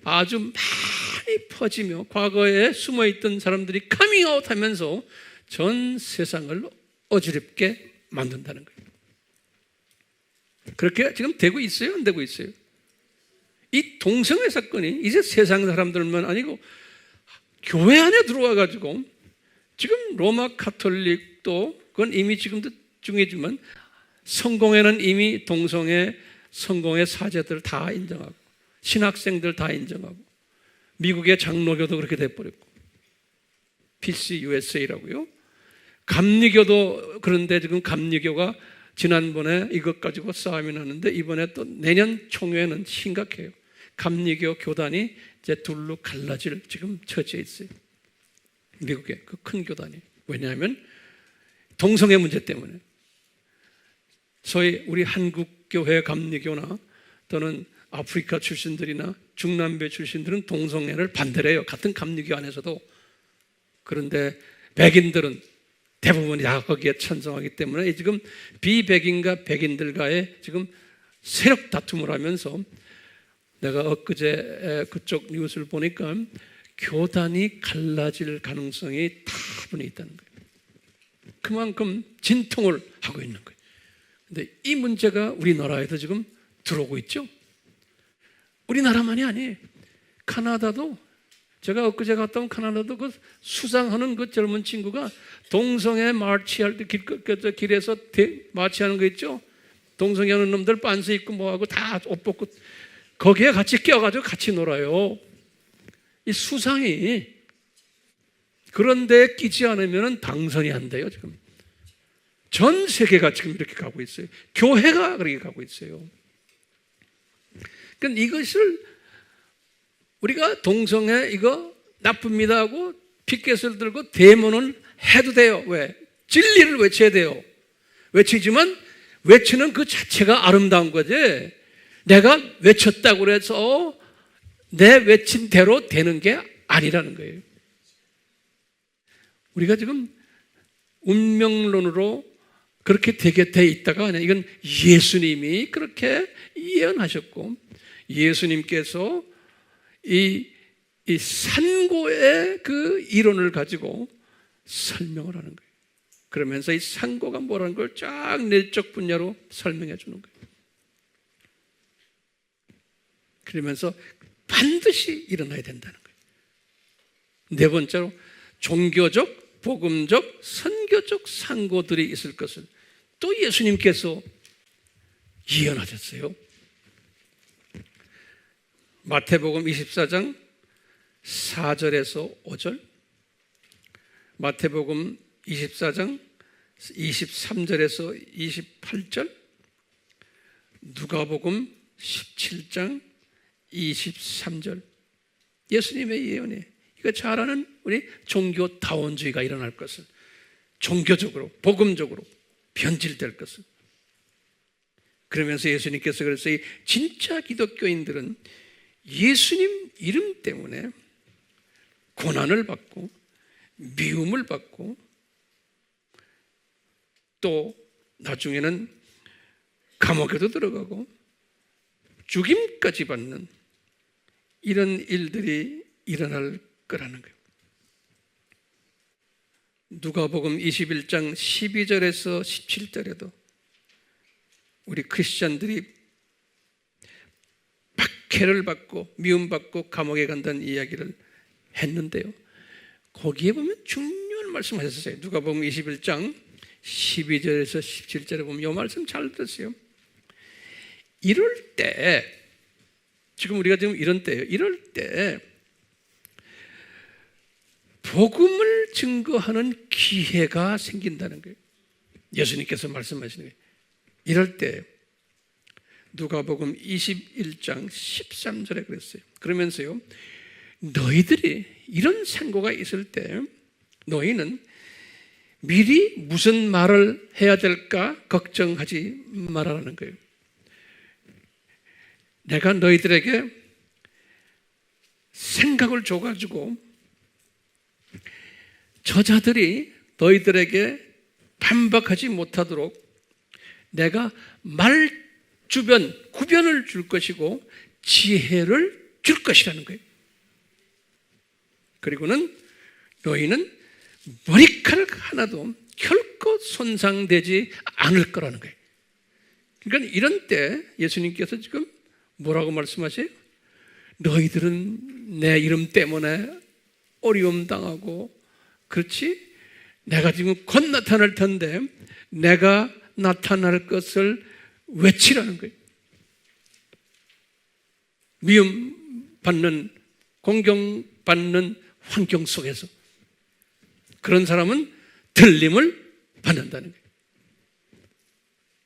아주 많이 퍼지며 과거에 숨어있던 사람들이 카밍아웃 하면서 전 세상을 어지럽게 만든다는 거예요. 그렇게 지금 되고 있어요? 안 되고 있어요? 이 동성애 사건이 이제 세상 사람들만 아니고 교회 안에 들어와 가지고 지금 로마 가톨릭도 그건 이미 지금도 중요하지만 성공회는 이미 동성애 성공회 사제들 다 인정하고 신학생들 다 인정하고 미국의 장로교도 그렇게 돼버렸고 PCUSA라고요. 감리교도 그런데 지금 감리교가 지난번에 이것 가지고 싸움이 나는데 이번에 또 내년 총회는 심각해요. 감리교 교단이 이제 둘로 갈라질 지금 처지에 있어요. 미국의 그 큰 교단이. 왜냐하면 동성애 문제 때문에. 소위 우리 한국교회 감리교나 또는 아프리카 출신들이나 중남배 출신들은 동성애를 반대를 해요. 같은 감리교 안에서도. 그런데 백인들은 대부분이 다 거기에 찬성하기 때문에 지금 비백인과 백인들과의 지금 세력 다툼을 하면서 내가 엊그제 그쪽 뉴스를 보니까 교단이 갈라질 가능성이 다분히 있다는 거예요. 그만큼 진통을 하고 있는 거예요. 근데 이 문제가 우리나라에도 지금 들어오고 있죠. 우리나라만이 아니에요. 카나다도 제가 엊그제 갔다 온 카나다도 그 수상하는 그 젊은 친구가 동성애 마치할 때 길에서 마치하는 거 있죠. 동성애 하는 놈들 빤스 입고 뭐하고 다 옷 벗고 거기에 같이 껴가지고 같이 놀아요. 이 수상이 그런데 끼지 않으면 당선이 안 돼요. 지금 전 세계가 지금 이렇게 가고 있어요. 교회가 그렇게 가고 있어요. 그러니까 이것을 우리가 동성애 이거 나쁩니다 하고 피켓을 들고 데모는 해도 돼요. 왜? 진리를 외쳐야 돼요. 외치지만 외치는 그 자체가 아름다운 거지. 내가 외쳤다고 해서 내 외친 대로 되는 게 아니라는 거예요. 우리가 지금 운명론으로 그렇게 되게 돼 있다가 아니라 이건 예수님이 그렇게 예언하셨고, 예수님께서 이 산고의 그 이론을 가지고 설명을 하는 거예요. 그러면서 이 산고가 뭐라는 걸 쫙 내적 분야로 설명해 주는 거예요. 그러면서 반드시 일어나야 된다는 거예요. 네 번째로 종교적, 복음적, 선교적 산고들이 있을 것을 또 예수님께서 예언하셨어요. 마태복음 24장 4절에서 5절, 마태복음 24장 23절에서 28절, 누가복음 17장 23절. 예수님의 예언이에요. 이거 잘 아는 우리 종교다원주의가 일어날 것을, 종교적으로, 복음적으로 변질될 것을. 그러면서 예수님께서 그래서 이 진짜 기독교인들은 예수님 이름 때문에 고난을 받고 미움을 받고 또 나중에는 감옥에도 들어가고 죽임까지 받는 이런 일들이 일어날 거라는 거예요. 누가복음 21장 12절에서 17절에도 우리 크리스찬들이 박해를 받고 미움받고 감옥에 간다는 이야기를 했는데요, 거기에 보면 중요한 말씀 하셨어요. 누가복음 21장 12절에서 17절에 보면 이 말씀 잘 들으세요. 이럴 때, 지금 우리가 지금 이런 때예요. 이럴 때 복음을 증거하는 기회가 생긴다는 거예요. 예수님께서 말씀하시는 거예요. 이럴 때 누가복음 21장 13절에 그랬어요. 그러면서요, 너희들이 이런 상고가 있을 때 너희는 미리 무슨 말을 해야 될까 걱정하지 말라는 거예요. 내가 너희들에게 생각을 줘가지고 저자들이 너희들에게 반박하지 못하도록 내가 말 주변, 구변을 줄 것이고 지혜를 줄 것이라는 거예요. 그리고는 너희는 머리카락 하나도 결코 손상되지 않을 거라는 거예요. 그러니까 이런 때 예수님께서 지금 뭐라고 말씀하세요? 너희들은 내 이름 때문에 어려움 당하고, 그렇지? 내가 지금 곧 나타날 텐데 내가 나타날 것을 외치라는 거예요. 미움받는, 공경받는 환경 속에서 그런 사람은 들림을 받는다는 거예요.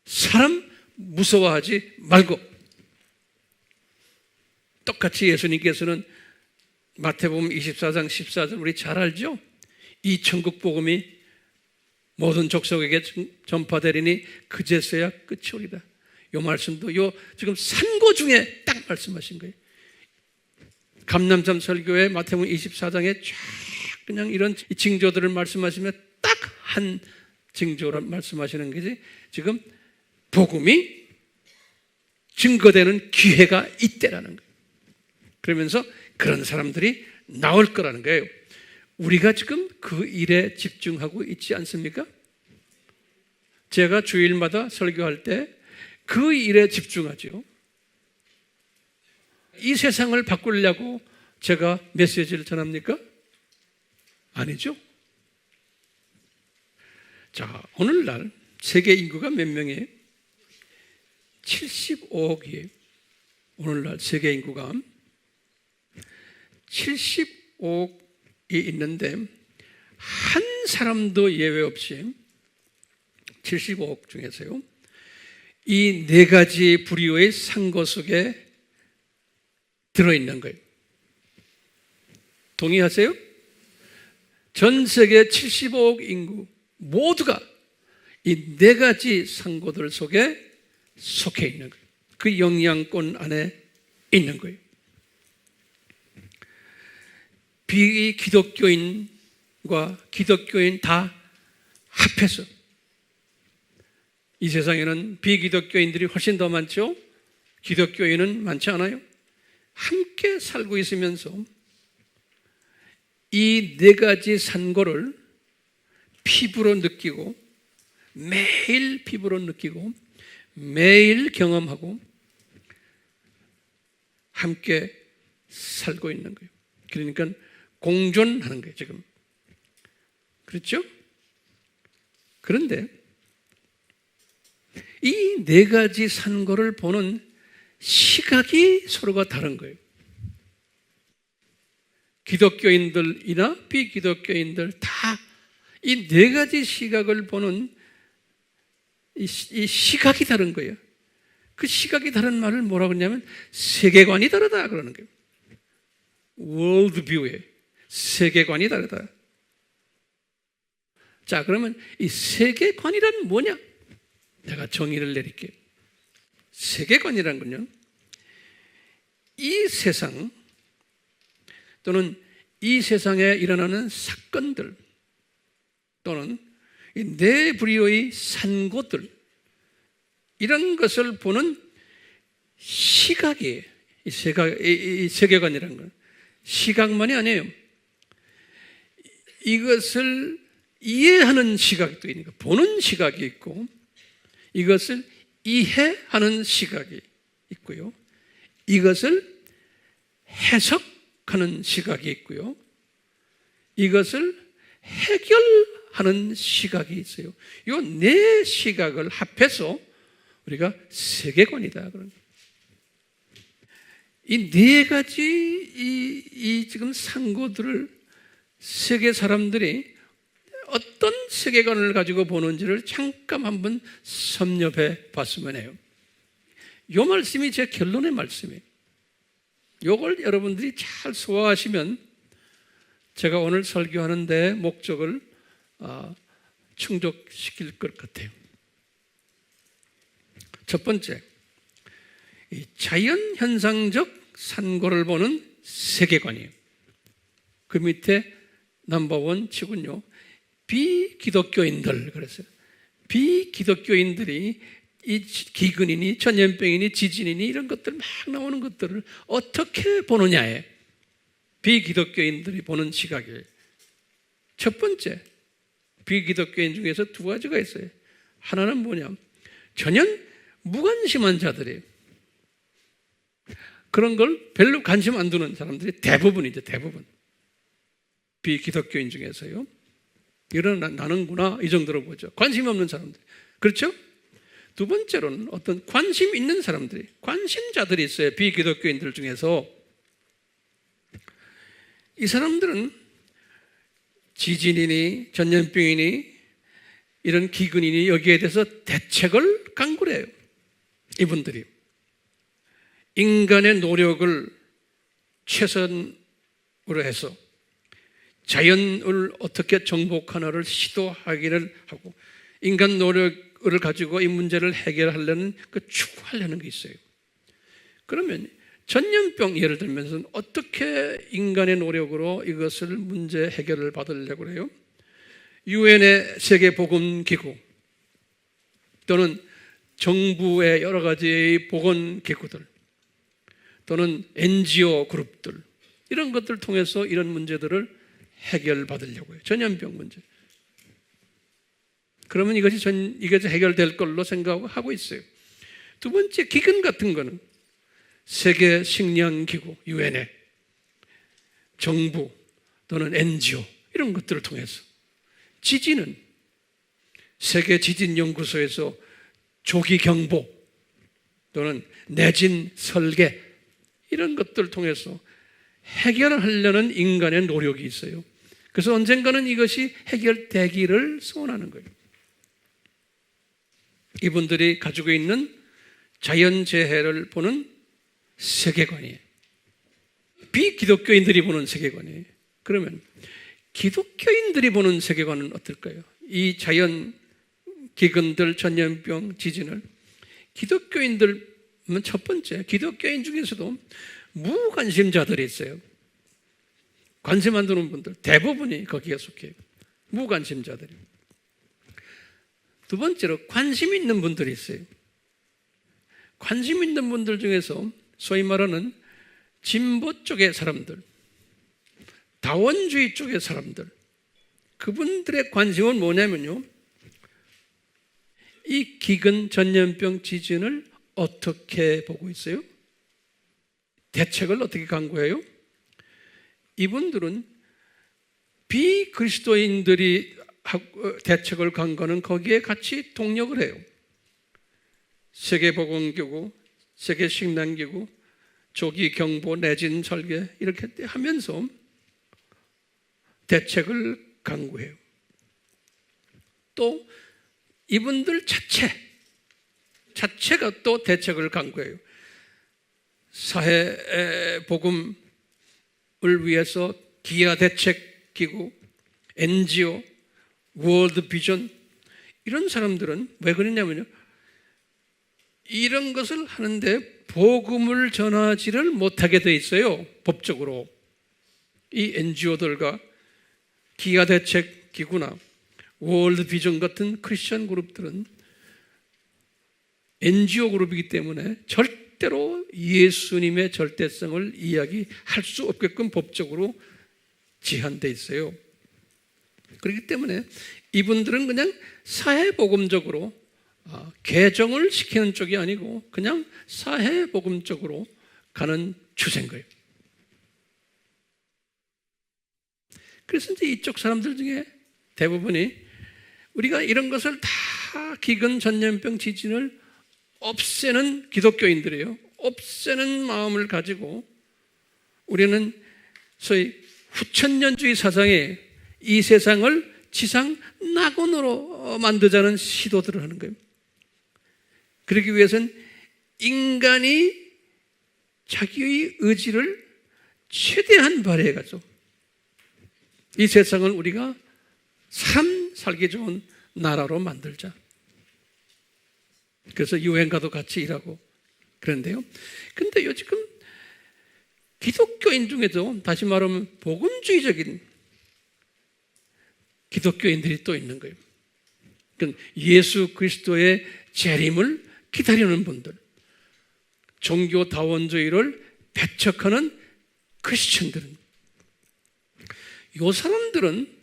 사람 무서워하지 말고. 똑같이 예수님께서는 마태복음 24장 14절 우리 잘 알죠? 이 천국 복음이 모든 족속에게 전파되리니 그제서야 끝이 오리다. 이 말씀도 요 지금 산고 중에 딱 말씀하신 거예요. 감남산 설교의 마태복음 24장에 쫙 그냥 이런 징조들을 말씀하시면 딱 한 징조를 말씀하시는 거지. 지금 복음이 증거되는 기회가 있대라는 거예요. 그러면서 그런 사람들이 나올 거라는 거예요. 우리가 지금 그 일에 집중하고 있지 않습니까? 제가 주일마다 설교할 때 그 일에 집중하죠. 이 세상을 바꾸려고 제가 메시지를 전합니까? 아니죠. 자, 오늘날 세계 인구가 몇 명이에요? 75억이에요. 오늘날 세계 인구가 75억이 있는데 한 사람도 예외 없이 75억 중에서요, 이 네 가지 부류의 상고 속에 들어있는 거예요. 동의하세요? 전 세계 75억 인구 모두가 이 네 가지 상고들 속에 속해 있는 거예요. 그 영향권 안에 있는 거예요. 비기독교인과 기독교인 다 합해서 이 세상에는 비기독교인들이 훨씬 더 많죠? 기독교인은 많지 않아요? 함께 살고 있으면서 이 네 가지 산고를 피부로 느끼고 매일 피부로 느끼고 매일 경험하고 함께 살고 있는 거예요. 그러니까 공존하는 거예요, 지금. 그렇죠? 그런데 이 네 가지 산고를 보는 시각이 서로가 다른 거예요. 기독교인들이나 비기독교인들 다 이 네 가지 시각을 보는 이 시각이 다른 거예요. 그 시각이 다른 말을 뭐라고 하냐면 세계관이 다르다 그러는 거예요. 월드뷰에 세계관이 다르다. 자, 그러면 이 세계관이란 뭐냐? 제가 정의를 내릴게요. 세계관이란 건요, 이 세상 또는 이 세상에 일어나는 사건들 또는 이 네 부류의 산고들, 이런 것을 보는 시각이에요. 이 세계관이라는 건 시각만이 아니에요. 이것을 이해하는 시각도 있으니까 보는 시각이 있고, 이것을 이해하는 시각이 있고요, 이것을 해석하는 시각이 있고요, 이것을 해결하는 시각이 있어요. 이 네 시각을 합해서 우리가 세계관이다. 이 네 가지 이 지금 상고들을 세계 사람들이 어떤 세계관을 가지고 보는지를 잠깐 한번 섭렵해 봤으면 해요. 이 말씀이 제 결론의 말씀이에요. 이걸 여러분들이 잘 소화하시면 제가 오늘 설교하는 데 목적을 충족시킬 것 같아요. 첫 번째, 이 자연현상적 산고를 보는 세계관이에요. 그 밑에 넘버원 치군요, 비기독교인들 그랬어요. 비기독교인들이 이 기근이니 전염병이니 지진이니 이런 것들 막 나오는 것들을 어떻게 보느냐에 비기독교인들이 보는 시각이에요. 첫 번째, 비기독교인 중에서 두 가지가 있어요. 하나는 뭐냐, 전혀 무관심한 자들이에요. 그런 걸 별로 관심 안 두는 사람들이 대부분이죠. 대부분 비기독교인 중에서요. 일어나는구나 이 정도로 보죠. 관심 없는 사람들. 그렇죠? 두 번째로는 어떤 관심 있는 사람들이, 관심자들이 있어요. 비기독교인들 중에서. 이 사람들은 지진이니 전염병이니 이런 기근이니 여기에 대해서 대책을 강구를 해요. 이분들이 인간의 노력을 최선으로 해서 자연을 어떻게 정복하나를 시도하기를 하고, 인간 노력을 가지고 이 문제를 해결하려는 그 추구하려는 게 있어요. 그러면 전염병 예를 들면서 어떻게 인간의 노력으로 이것을 문제 해결을 받으려고 해요? 유엔의 세계보건기구 또는 정부의 여러 가지의 보건기구들 또는 NGO 그룹들, 이런 것들을 통해서 이런 문제들을 해결받으려고 해요. 전염병 문제. 그러면 이것이 해결될 걸로 생각하고 있어요. 두 번째, 기근 같은 거는 세계 식량기구, 유엔의 정부 또는 NGO 이런 것들을 통해서, 지진은 세계 지진연구소에서 조기 경보 또는 내진 설계 이런 것들을 통해서 해결하려는 인간의 노력이 있어요. 그래서 언젠가는 이것이 해결되기를 소원하는 거예요. 이분들이 가지고 있는 자연재해를 보는 세계관이에요. 비기독교인들이 보는 세계관이에요. 그러면 기독교인들이 보는 세계관은 어떨까요? 이 자연 기근들, 전염병, 지진을 기독교인들은, 첫 번째, 기독교인 중에서도 무관심자들이 있어요. 관심 안 두는 분들 대부분이 거기에 속해요. 무관심자들이. 두 번째로 관심 있는 분들이 있어요. 관심 있는 분들 중에서 소위 말하는 진보 쪽의 사람들, 다원주의 쪽의 사람들, 그분들의 관심은 뭐냐면요, 이 기근, 전염병, 지진을 어떻게 보고 있어요? 대책을 어떻게 강구해요? 이분들은 비그리스도인들이 대책을 강구하는 거기에 같이 동력을 해요. 세계보건기구, 세계식량기구, 조기경보, 내진 설계 이렇게 하면서 대책을 강구해요. 또 이분들 자체가 또 대책을 강구해요. 사회복음을 위해서 기아대책기구, NGO, 월드비전 이런 사람들은 왜 그러냐면요, 이런 것을 하는데 복음을 전하지를 못하게 돼 있어요. 법적으로. 이 NGO들과 기아대책기구나 월드비전 같은 크리스천 그룹들은 NGO 그룹이기 때문에 절대로 예수님의 절대성을 이야기할 수 없게끔 법적으로 제한되어 있어요. 그렇기 때문에 이분들은 그냥 사회복음적으로 개정을 시키는 쪽이 아니고 그냥 사회복음적으로 가는 추세인 거예요. 그래서 이제 이쪽 사람들 중에 대부분이 우리가 이런 것을 다 기근, 전염병, 지진을 없애는 기독교인들이에요. 없애는 마음을 가지고 우리는 소위 후천년주의 사상에 이 세상을 지상 낙원으로 만들자는 시도들을 하는 거예요. 그러기 위해서는 인간이 자기의 의지를 최대한 발휘해가지고 이 세상을 우리가 사람 살기 좋은 나라로 만들자. 그래서 유엔과도 같이 일하고 그런데요. 근데 요즘 기독교인 중에도 다시 말하면 복음주의적인 기독교인들이 또 있는 거예요. 그러니까 예수 그리스도의 재림을 기다리는 분들, 종교다원주의를 배척하는 크리스천들은, 이 사람들은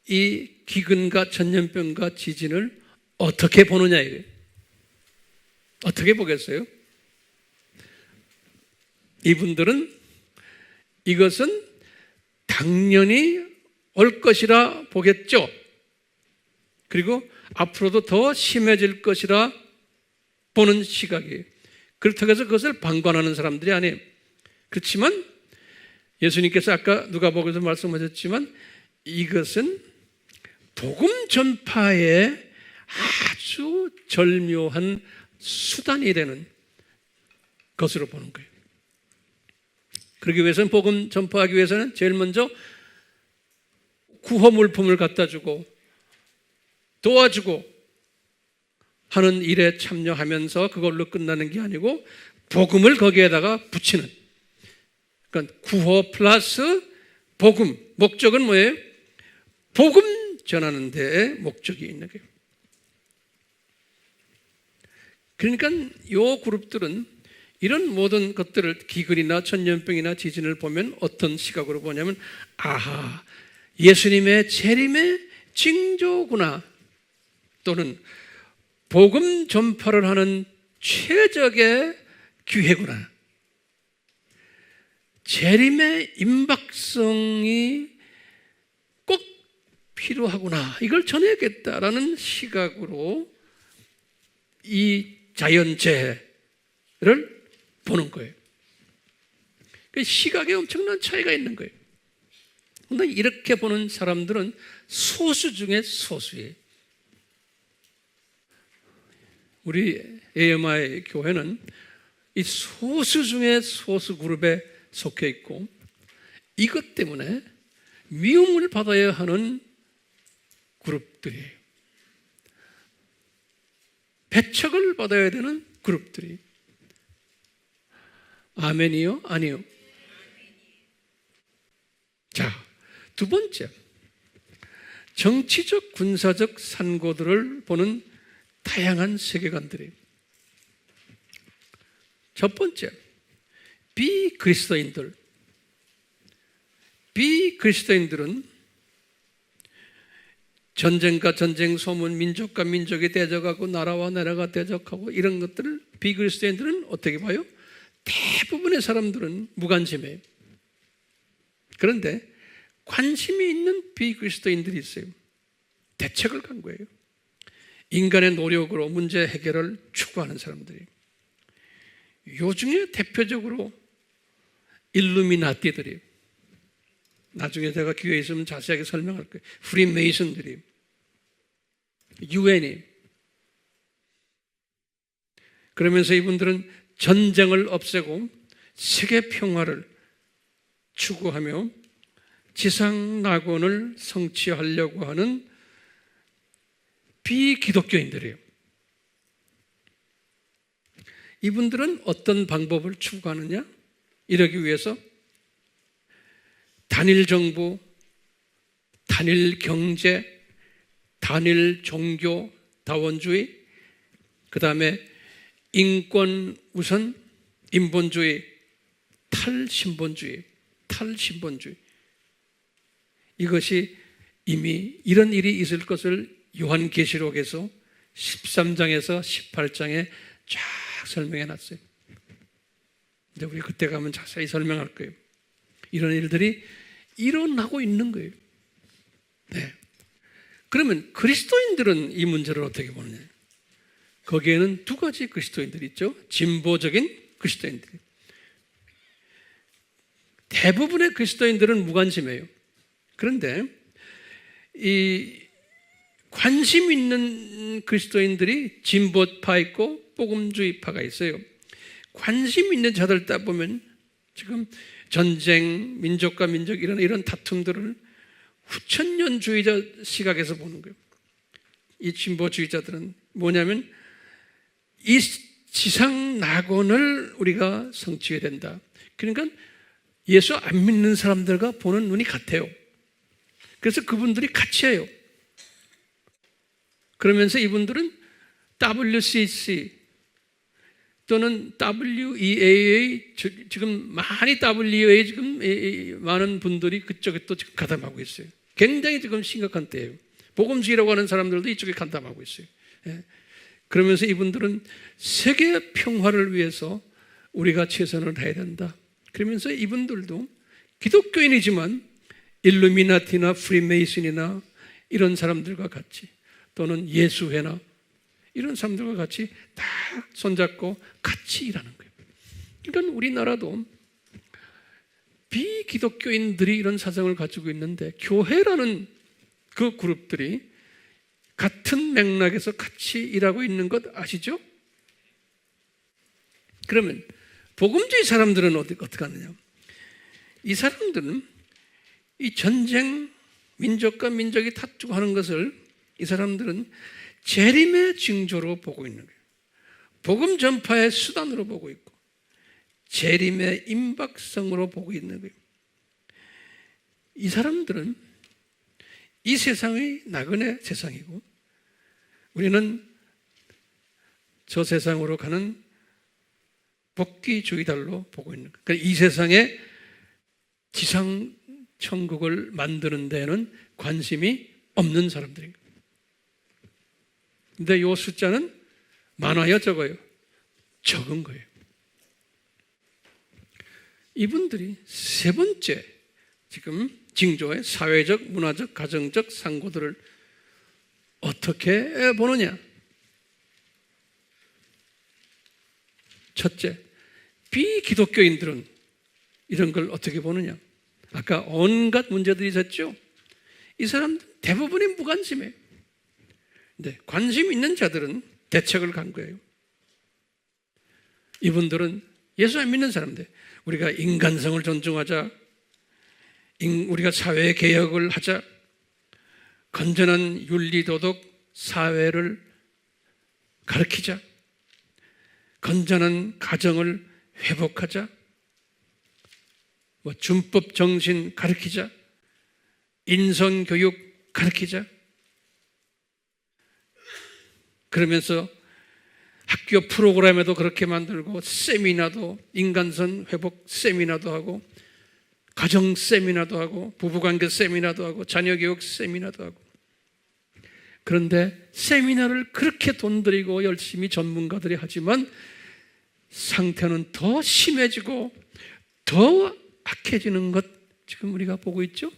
이 기근과 전염병과 지진을 어떻게 보느냐 이거예요. 어떻게 보겠어요? 이분들은 이것은 당연히 올 것이라 보겠죠. 그리고 앞으로도 더 심해질 것이라 보는 시각이에요. 그렇다고 해서 그것을 방관하는 사람들이 아니에요. 그렇지만 예수님께서 아까 누가복음에서 말씀하셨지만 이것은 복음 전파의 아주 절묘한 수단이 되는 것으로 보는 거예요. 그러기 위해서는, 복음 전파하기 위해서는 제일 먼저 구호 물품을 갖다 주고 도와주고 하는 일에 참여하면서 그걸로 끝나는 게 아니고 복음을 거기에다가 붙이는, 그러니까 구호 플러스 복음, 목적은 뭐예요? 복음 전하는 데에 목적이 있는 거예요. 그러니까 이 그룹들은 이런 모든 것들을, 기근이나 전염병이나 지진을 보면 어떤 시각으로 보냐면, 아하, 예수님의 재림의 징조구나, 또는 복음 전파를 하는 최적의 기회구나, 재림의 임박성이 꼭 필요하구나, 이걸 전해야겠다라는 시각으로 이 자연재해를 보는 거예요. 시각에 엄청난 차이가 있는 거예요. 그런데 이렇게 보는 사람들은 소수 중에 소수예요. 우리 AMI 교회는 이 소수 중에 소수 그룹에 속해 있고, 이것 때문에 미움을 받아야 하는 그룹들이에요. 배척을 받아야 되는 그룹들이. 아멘이요? 아니요? 자, 두 번째, 정치적 군사적 산고들을 보는 다양한 세계관들이. 첫 번째, 비그리스도인들은 전쟁과 전쟁 소문, 민족과 민족이 대적하고 나라와 나라가 대적하고 이런 것들을 비그리스도인들은 어떻게 봐요? 대부분의 사람들은 무관심해요. 그런데 관심이 있는 비그리스도인들이 있어요. 대책을 간 거예요. 인간의 노력으로 문제 해결을 추구하는 사람들이. 요 중에 대표적으로 일루미나티들이, 나중에 제가 기회에 있으면 자세하게 설명할 거예요. 프리메이슨들이, 유엔이. 그러면서 이분들은 전쟁을 없애고 세계 평화를 추구하며 지상 낙원을 성취하려고 하는 비기독교인들이에요. 이분들은 어떤 방법을 추구하느냐? 이러기 위해서 단일 정부, 단일 경제, 단일 종교, 다원주의, 그 다음에 인권 우선, 인본주의, 탈신본주의. 이것이 이미 이런 일이 있을 것을 요한계시록에서 13장에서 18장에 쫙 설명해 놨어요. 이제 우리 그때 가면 자세히 설명할 거예요. 이런 일들이 일어나고 있는 거예요. 네. 그러면 그리스도인들은 이 문제를 어떻게 보느냐? 거기에는 두 가지 그리스도인들이 있죠. 진보적인 그리스도인들. 대부분의 그리스도인들은 무관심해요. 그런데 이 관심 있는 그리스도인들이 진보파 있고 복음주의파가 있어요. 관심 있는 자들 딱 보면 지금 전쟁, 민족과 민족 이런 다툼들을 후천년주의자 시각에서 보는 거예요. 이 진보주의자들은 뭐냐면 이 지상 낙원을 우리가 성취해야 된다. 그러니까 예수 안 믿는 사람들과 보는 눈이 같아요. 그래서 그분들이 같이 해요. 그러면서 이분들은 WCC 또는 WEAA, 지금 많이 WEA 지금 많은 분들이 그쪽에 또 지금 가담하고 있어요. 굉장히 지금 심각한 때예요. 복음주의라고 하는 사람들도 이쪽에 가담하고 있어요. 그러면서 이분들은 세계 평화를 위해서 우리가 최선을 다해야 된다. 그러면서 이분들도 기독교인이지만 일루미나티나 프리메이슨이나 이런 사람들과 같이 또는 예수회나 이런 사람들과 같이 다 손잡고 같이 일하는 거예요. 그러니까 우리나라도 비기독교인들이 이런 사상을 가지고 있는데 교회라는 그 그룹들이 같은 맥락에서 같이 일하고 있는 것 아시죠? 그러면 복음주의 사람들은 어떻게 하느냐? 이 사람들은 이 전쟁, 민족과 민족이 다투고 하는 것을 이 사람들은 재림의 징조로 보고 있는 거예요. 복음 전파의 수단으로 보고 있고 재림의 임박성으로 보고 있는 거예요. 이 사람들은 이 세상이 나그네 세상이고 우리는 저 세상으로 가는 복귀주의달로 보고 있는 거예요. 그러니까 이 세상에 지상 천국을 만드는 데는 관심이 없는 사람들입니다. 근데 이 숫자는 많아요, 적어요? 적은 거예요. 이분들이 세 번째 지금 징조의 사회적, 문화적, 가정적 상고들을 어떻게 보느냐? 첫째, 비기독교인들은 이런 걸 어떻게 보느냐? 아까 온갖 문제들이 있었죠? 이 사람들 대부분이 무관심해요. 근데 관심 있는 자들은 대책을 간 거예요. 이분들은 예수 안 믿는 사람들, 우리가 인간성을 존중하자, 우리가 사회 개혁을 하자, 건전한 윤리도덕 사회를 가르치자, 건전한 가정을 회복하자, 준법 정신 가르치자, 인성교육 가르치자, 그러면서 학교 프로그램에도 그렇게 만들고 세미나도 인간성 회복 세미나도 하고 가정 세미나도 하고 부부관계 세미나도 하고 자녀교육 세미나도 하고 그런데 세미나를 그렇게 돈 들이고 열심히 전문가들이 하지만 상태는 더 심해지고 더 악해지는 것 지금 우리가 보고 있죠?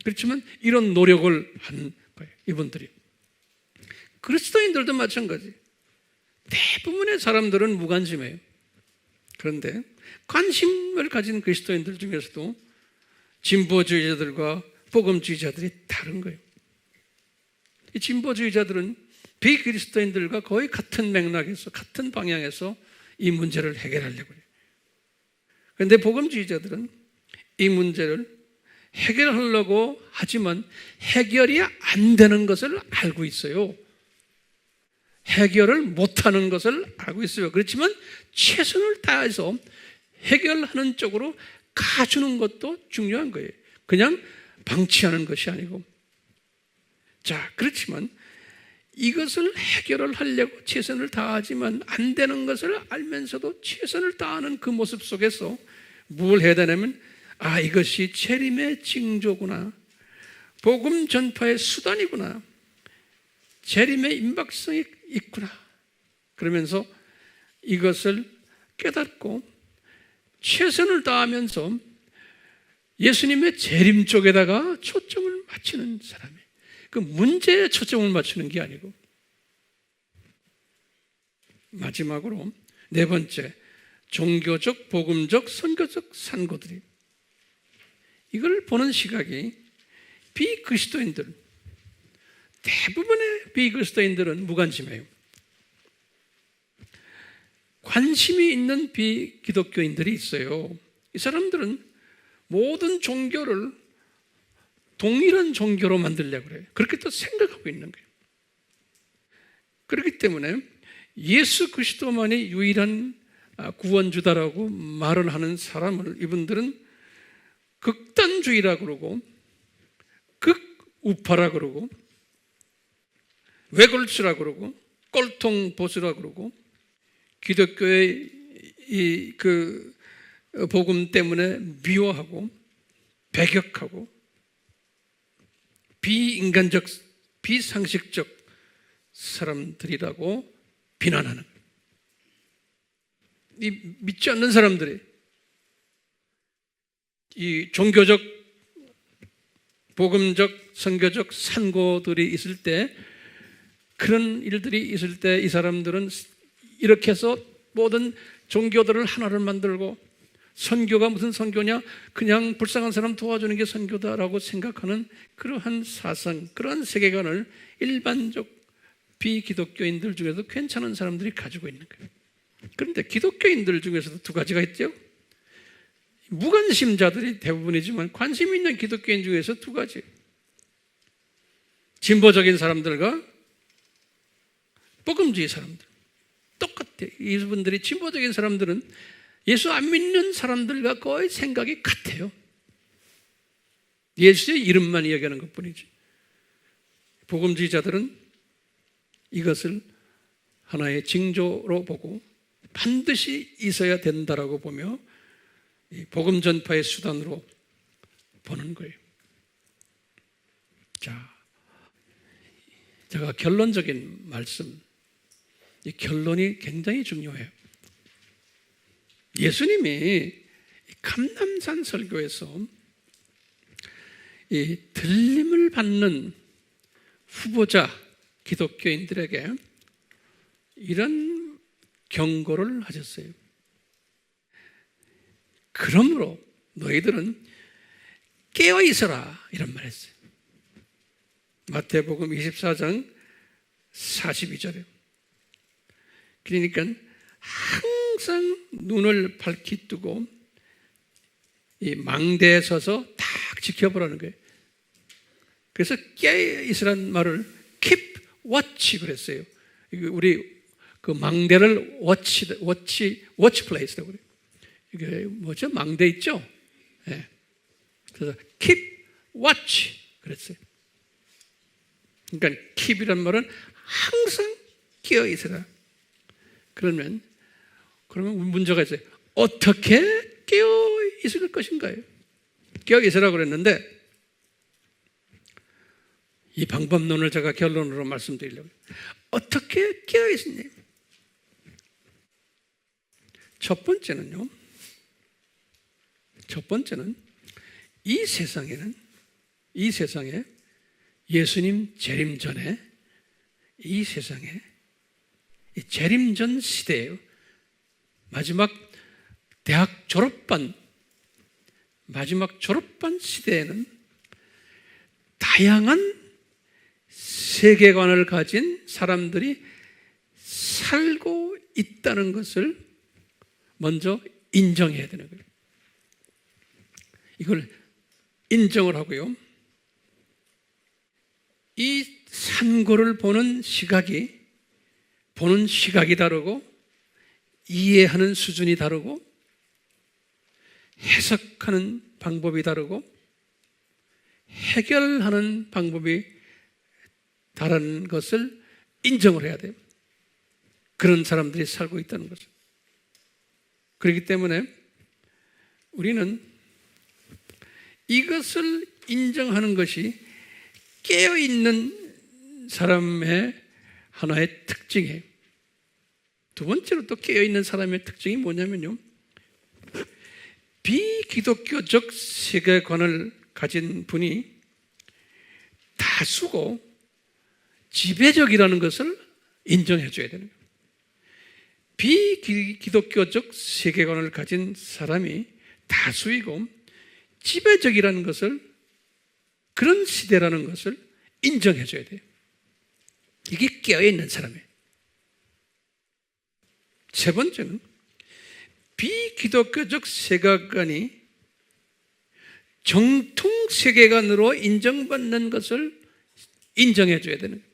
그렇지만 이런 노력을 하는 거예요, 이분들이. 그리스도인들도 마찬가지. 대부분의 사람들은 무관심해요. 그런데 관심을 가진 그리스도인들 중에서도 진보주의자들과 복음주의자들이 다른 거예요. 이 진보주의자들은 비그리스도인들과 거의 같은 맥락에서 같은 방향에서 이 문제를 해결하려고 해요. 그런데 복음주의자들은 이 문제를 해결하려고 하지만 해결이 안 되는 것을 알고 있어요. 해결을 못하는 것을 알고 있어요. 그렇지만 최선을 다해서 해결하는 쪽으로 가주는 것도 중요한 거예요. 그냥 방치하는 것이 아니고. 자, 그렇지만 이것을 해결을 하려고 최선을 다하지만 안 되는 것을 알면서도 최선을 다하는 그 모습 속에서 뭘 해야 되냐면 이것이 재림의 징조구나. 복음 전파의 수단이구나. 재림의 임박성이 있구나. 그러면서 이것을 깨닫고 최선을 다하면서 예수님의 재림 쪽에다가 초점을 맞추는 사람이에요. 그 문제에 초점을 맞추는 게 아니고. 마지막으로 네 번째, 종교적, 복음적, 선교적 산고들이 이걸 보는 시각이 비그리스도인들, 대부분의 비그리스도인들은 무관심해요. 관심이 있는 비기독교인들이 있어요. 이 사람들은 모든 종교를 동일한 종교로 만들려고 그래요. 그렇게 또 생각하고 있는 거예요. 그렇기 때문에 예수 그리스도만이 유일한 구원주다라고 말을 하는 사람을 이분들은 극단주의라 그러고 극우파라 그러고 외골수라 그러고 꼴통보수라 그러고 기독교의 그 복음 때문에 미워하고 배격하고 비인간적, 비상식적 사람들이라고 비난하는 이 믿지 않는 사람들이 이 종교적, 복음적, 선교적 산고들이 있을 때 그런 일들이 있을 때 이 사람들은 이렇게 해서 모든 종교들을 하나를 만들고 선교가 무슨 선교냐? 그냥 불쌍한 사람 도와주는 게 선교다라고 생각하는 그러한 사상, 그러한 세계관을 일반적 비기독교인들 중에서 괜찮은 사람들이 가지고 있는 거예요. 그런데 기독교인들 중에서도 두 가지가 있죠. 무관심자들이 대부분이지만 관심 있는 기독교인 중에서 두 가지. 진보적인 사람들과 복음주의 사람들. 똑같아요. 이분들이 진보적인 사람들은 예수 안 믿는 사람들과 거의 생각이 같아요. 예수의 이름만 이야기하는 것뿐이지. 복음주의자들은 이것을 하나의 징조로 보고 반드시 있어야 된다라고 보며 복음 전파의 수단으로 보는 거예요. 자, 제가 결론적인 말씀, 이 결론이 굉장히 중요해요. 예수님이 감람산 설교에서 이 들림을 받는 후보자 기독교인들에게 이런 경고를 하셨어요. 그러므로 너희들은 깨어 있어라 이런 말 했어요. 마태복음 24장 42절에. 그러니까 항상 눈을 밝히 뜨고 이 망대에 서서 딱 지켜보라는 거예요. 그래서 깨어 있으라는 말을 keep watch 그랬어요. 우리 그 망대를 watch place라고 그래요. 이게 뭐죠? 망대 있죠? 네. 그래서 keep watch 그랬어요. 그러니까 keep이란 말은 항상 깨어 있어라. 그러면 문제가 있어요. 어떻게 깨어 있을 것인가요? 깨어 있으라고 그랬는데 이 방법론을 제가 결론으로 말씀드리려고요. 어떻게 깨어 있느냐? 첫 번째는 이 세상에 예수님 재림 전에 이 세상에 이 재림 전 시대예요. 마지막 대학 졸업반 시대에는 다양한 세계관을 가진 사람들이 살고 있다는 것을 먼저 인정해야 되는 거예요. 이걸 인정을 하고요. 이 산고를 보는 시각이 다르고 이해하는 수준이 다르고 해석하는 방법이 다르고 해결하는 방법이 다른 것을 인정을 해야 돼요. 그런 사람들이 살고 있다는 거죠. 그렇기 때문에 우리는 이것을 인정하는 것이 깨어있는 사람의 하나의 특징이에요. 두 번째로 또 깨어있는 사람의 특징이 뭐냐면요, 비기독교적 세계관을 가진 분이 다수고 지배적이라는 것을 인정해 줘야 되는 거예요. 비기독교적 세계관을 가진 사람이 다수이고 지배적이라는 것을, 그런 시대라는 것을 인정해 줘야 돼요. 이게 깨어있는 사람이에요. 세 번째는 비기독교적 세계관이 정통 세계관으로 인정받는 것을 인정해 줘야 되는 거예요.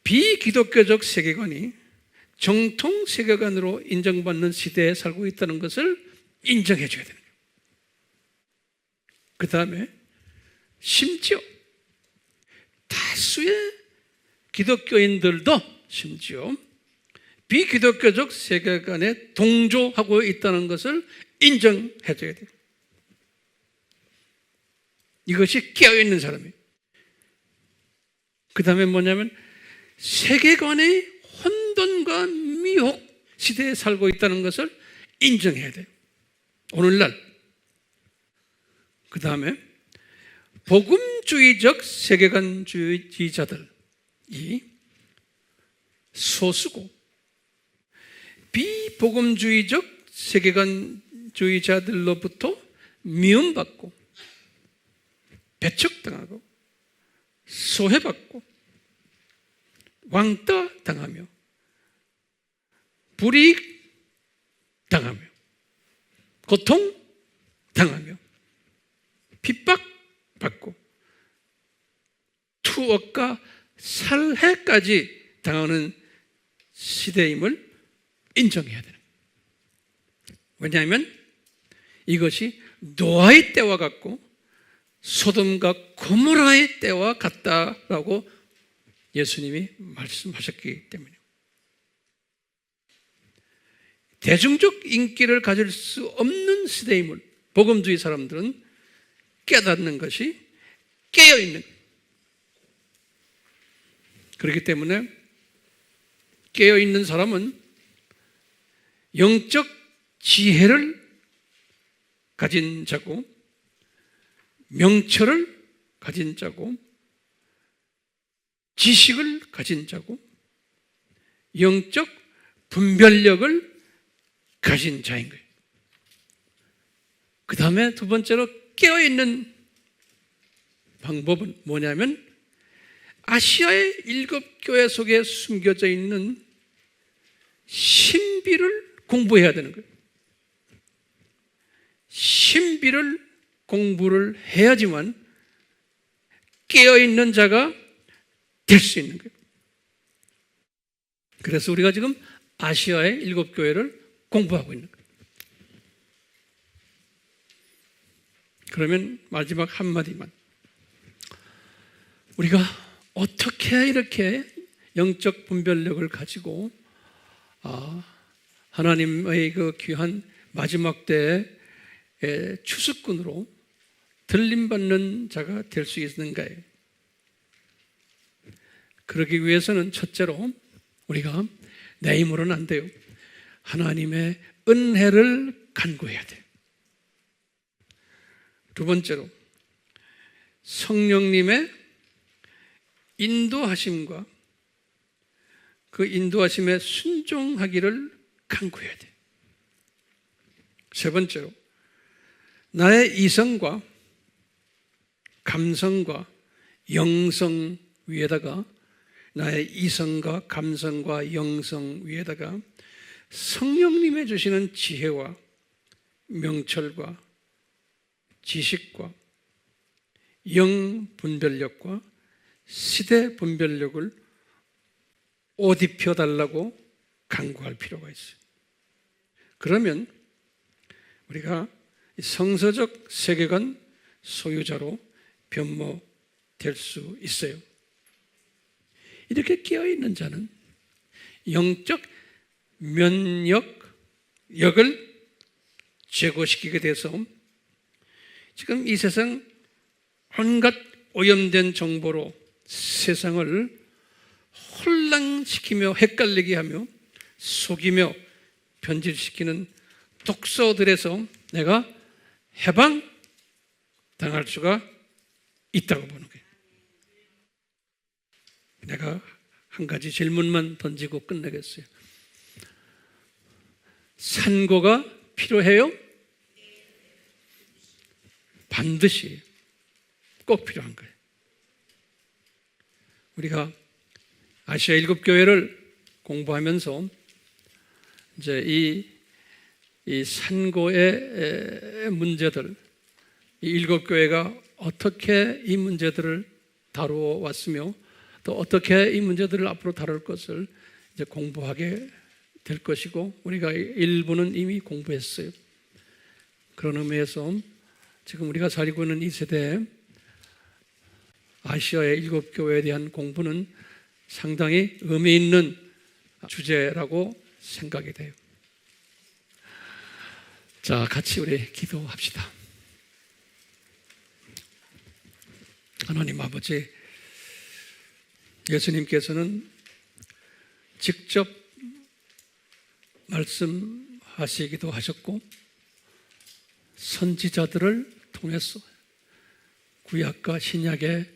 비기독교적 세계관이 정통 세계관으로 인정받는 시대에 살고 있다는 것을 인정해 줘야 되는 거예요. 그 다음에 심지어 다수의 기독교인들도 심지어 비기독교적 세계관에 동조하고 있다는 것을 인정해 줘야 돼요. 이것이 깨어있는 사람이에요. 그 다음에 뭐냐면 세계관의 혼돈과 미혹 시대에 살고 있다는 것을 인정해야 돼요. 오늘날. 그 다음에 복음주의적 세계관주의자들이 소수고 비복음주의적 세계관주의자들로부터 미움받고 배척당하고 소외받고 왕따 당하며 불이익당하며 고통당하며 핍박받고 투옥과 살해까지 당하는 시대임을 인정해야 되는 거예요. 왜냐하면 이것이 노아의 때와 같고 소돔과 고모라의 때와 같다라고 예수님이 말씀하셨기 때문이에요. 대중적 인기를 가질 수 없는 시대임을 복음주의 사람들은 깨닫는 것이 깨어있는 거예요. 그렇기 때문에 깨어있는 사람은 영적 지혜를 가진 자고 명철을 가진 자고 지식을 가진 자고 영적 분별력을 가진 자인 거예요. 그 다음에 두 번째로 깨어있는 방법은 뭐냐면 아시아의 7교회 속에 숨겨져 있는 신비를 공부해야 되는 거예요. 신비를 공부를 해야지만 깨어있는 자가 될 수 있는 거예요. 그래서 우리가 지금 아시아의 7교회를 공부하고 있는 거예요. 그러면 마지막 한마디만, 우리가 어떻게 이렇게 영적 분별력을 가지고 하나님의 그 귀한 마지막 때의 추수꾼으로 들림받는 자가 될 수 있는가요? 그러기 위해서는 첫째로 우리가 내 힘으로는 안 돼요. 하나님의 은혜를 간구해야 돼요. 두 번째로 성령님의 인도하심과 그 인도하심에 순종하기를 간구해야 돼요. 세 번째로 나의 이성과 감성과 영성 위에다가 나의 이성과 감성과 영성 위에다가 성령님의 주시는 지혜와 명철과 지식과 영 분별력과 시대 분별력을 옷 입혀달라고 간구할 필요가 있어요. 그러면 우리가 성서적 세계관 소유자로 변모될 수 있어요. 이렇게 깨어있는 자는 영적 면역력을 제고시키게 돼서 지금 이 세상 온갖 오염된 정보로 세상을 혼란시키며 헷갈리게 하며 속이며 변질시키는 독소들에서 내가 해방당할 수가 있다고 보는 거예요. 내가 한 가지 질문만 던지고 끝내겠어요. 산고가 필요해요? 반드시 꼭 필요한 거예요. 우리가 아시아 7교회를 공부하면서 이제 이 산고의 문제들, 이 7교회가 어떻게 이 문제들을 다루어 왔으며 또 어떻게 이 문제들을 앞으로 다룰 것을 이제 공부하게 될 것이고, 우리가 일부는 이미 공부했어요. 그런 의미에서 지금 우리가 살고 있는 이 세대에 아시아의 7교회에 대한 공부는 상당히 의미 있는 주제라고 생각이 돼요. 자, 같이 우리 기도합시다. 하나님 아버지, 예수님께서는 직접 말씀하시기도 하셨고 선지자들을 통해서 구약과 신약의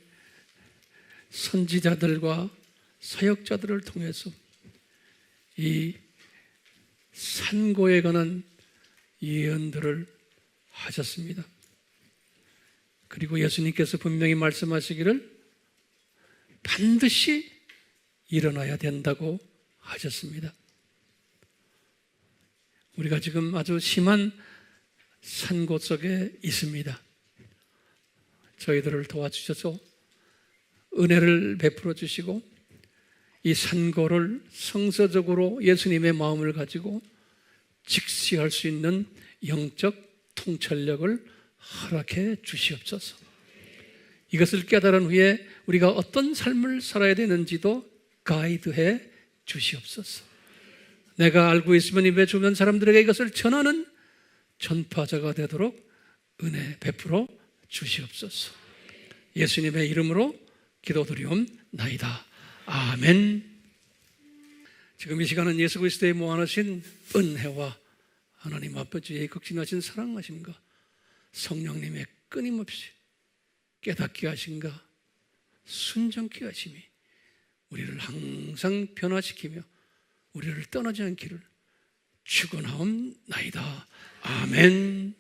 선지자들과 사역자들을 통해서 이 산고에 관한 예언들을 하셨습니다. 그리고 예수님께서 분명히 말씀하시기를 반드시 일어나야 된다고 하셨습니다. 우리가 지금 아주 심한 산고 속에 있습니다. 저희들을 도와주셔서 은혜를 베풀어 주시고 이 산고를 성서적으로 예수님의 마음을 가지고 직시할 수 있는 영적 통찰력을 허락해 주시옵소서. 이것을 깨달은 후에 우리가 어떤 삶을 살아야 되는지도 가이드해 주시옵소서. 내가 알고 있으면 내 주변 사람들에게 이것을 전하는 전파자가 되도록 은혜 베풀어 주시옵소서. 예수님의 이름으로 기도드리옵나이다. 아멘. 지금 이 시간은 예수 그리스도의 무한하신 은혜와 하나님 아버지의 극진하신 사랑하심과 성령님의 끊임없이 깨닫게 하심과 순종케 하심이 우리를 항상 변화시키며 우리를 떠나지 않기를 축원하옵나이다. 아멘.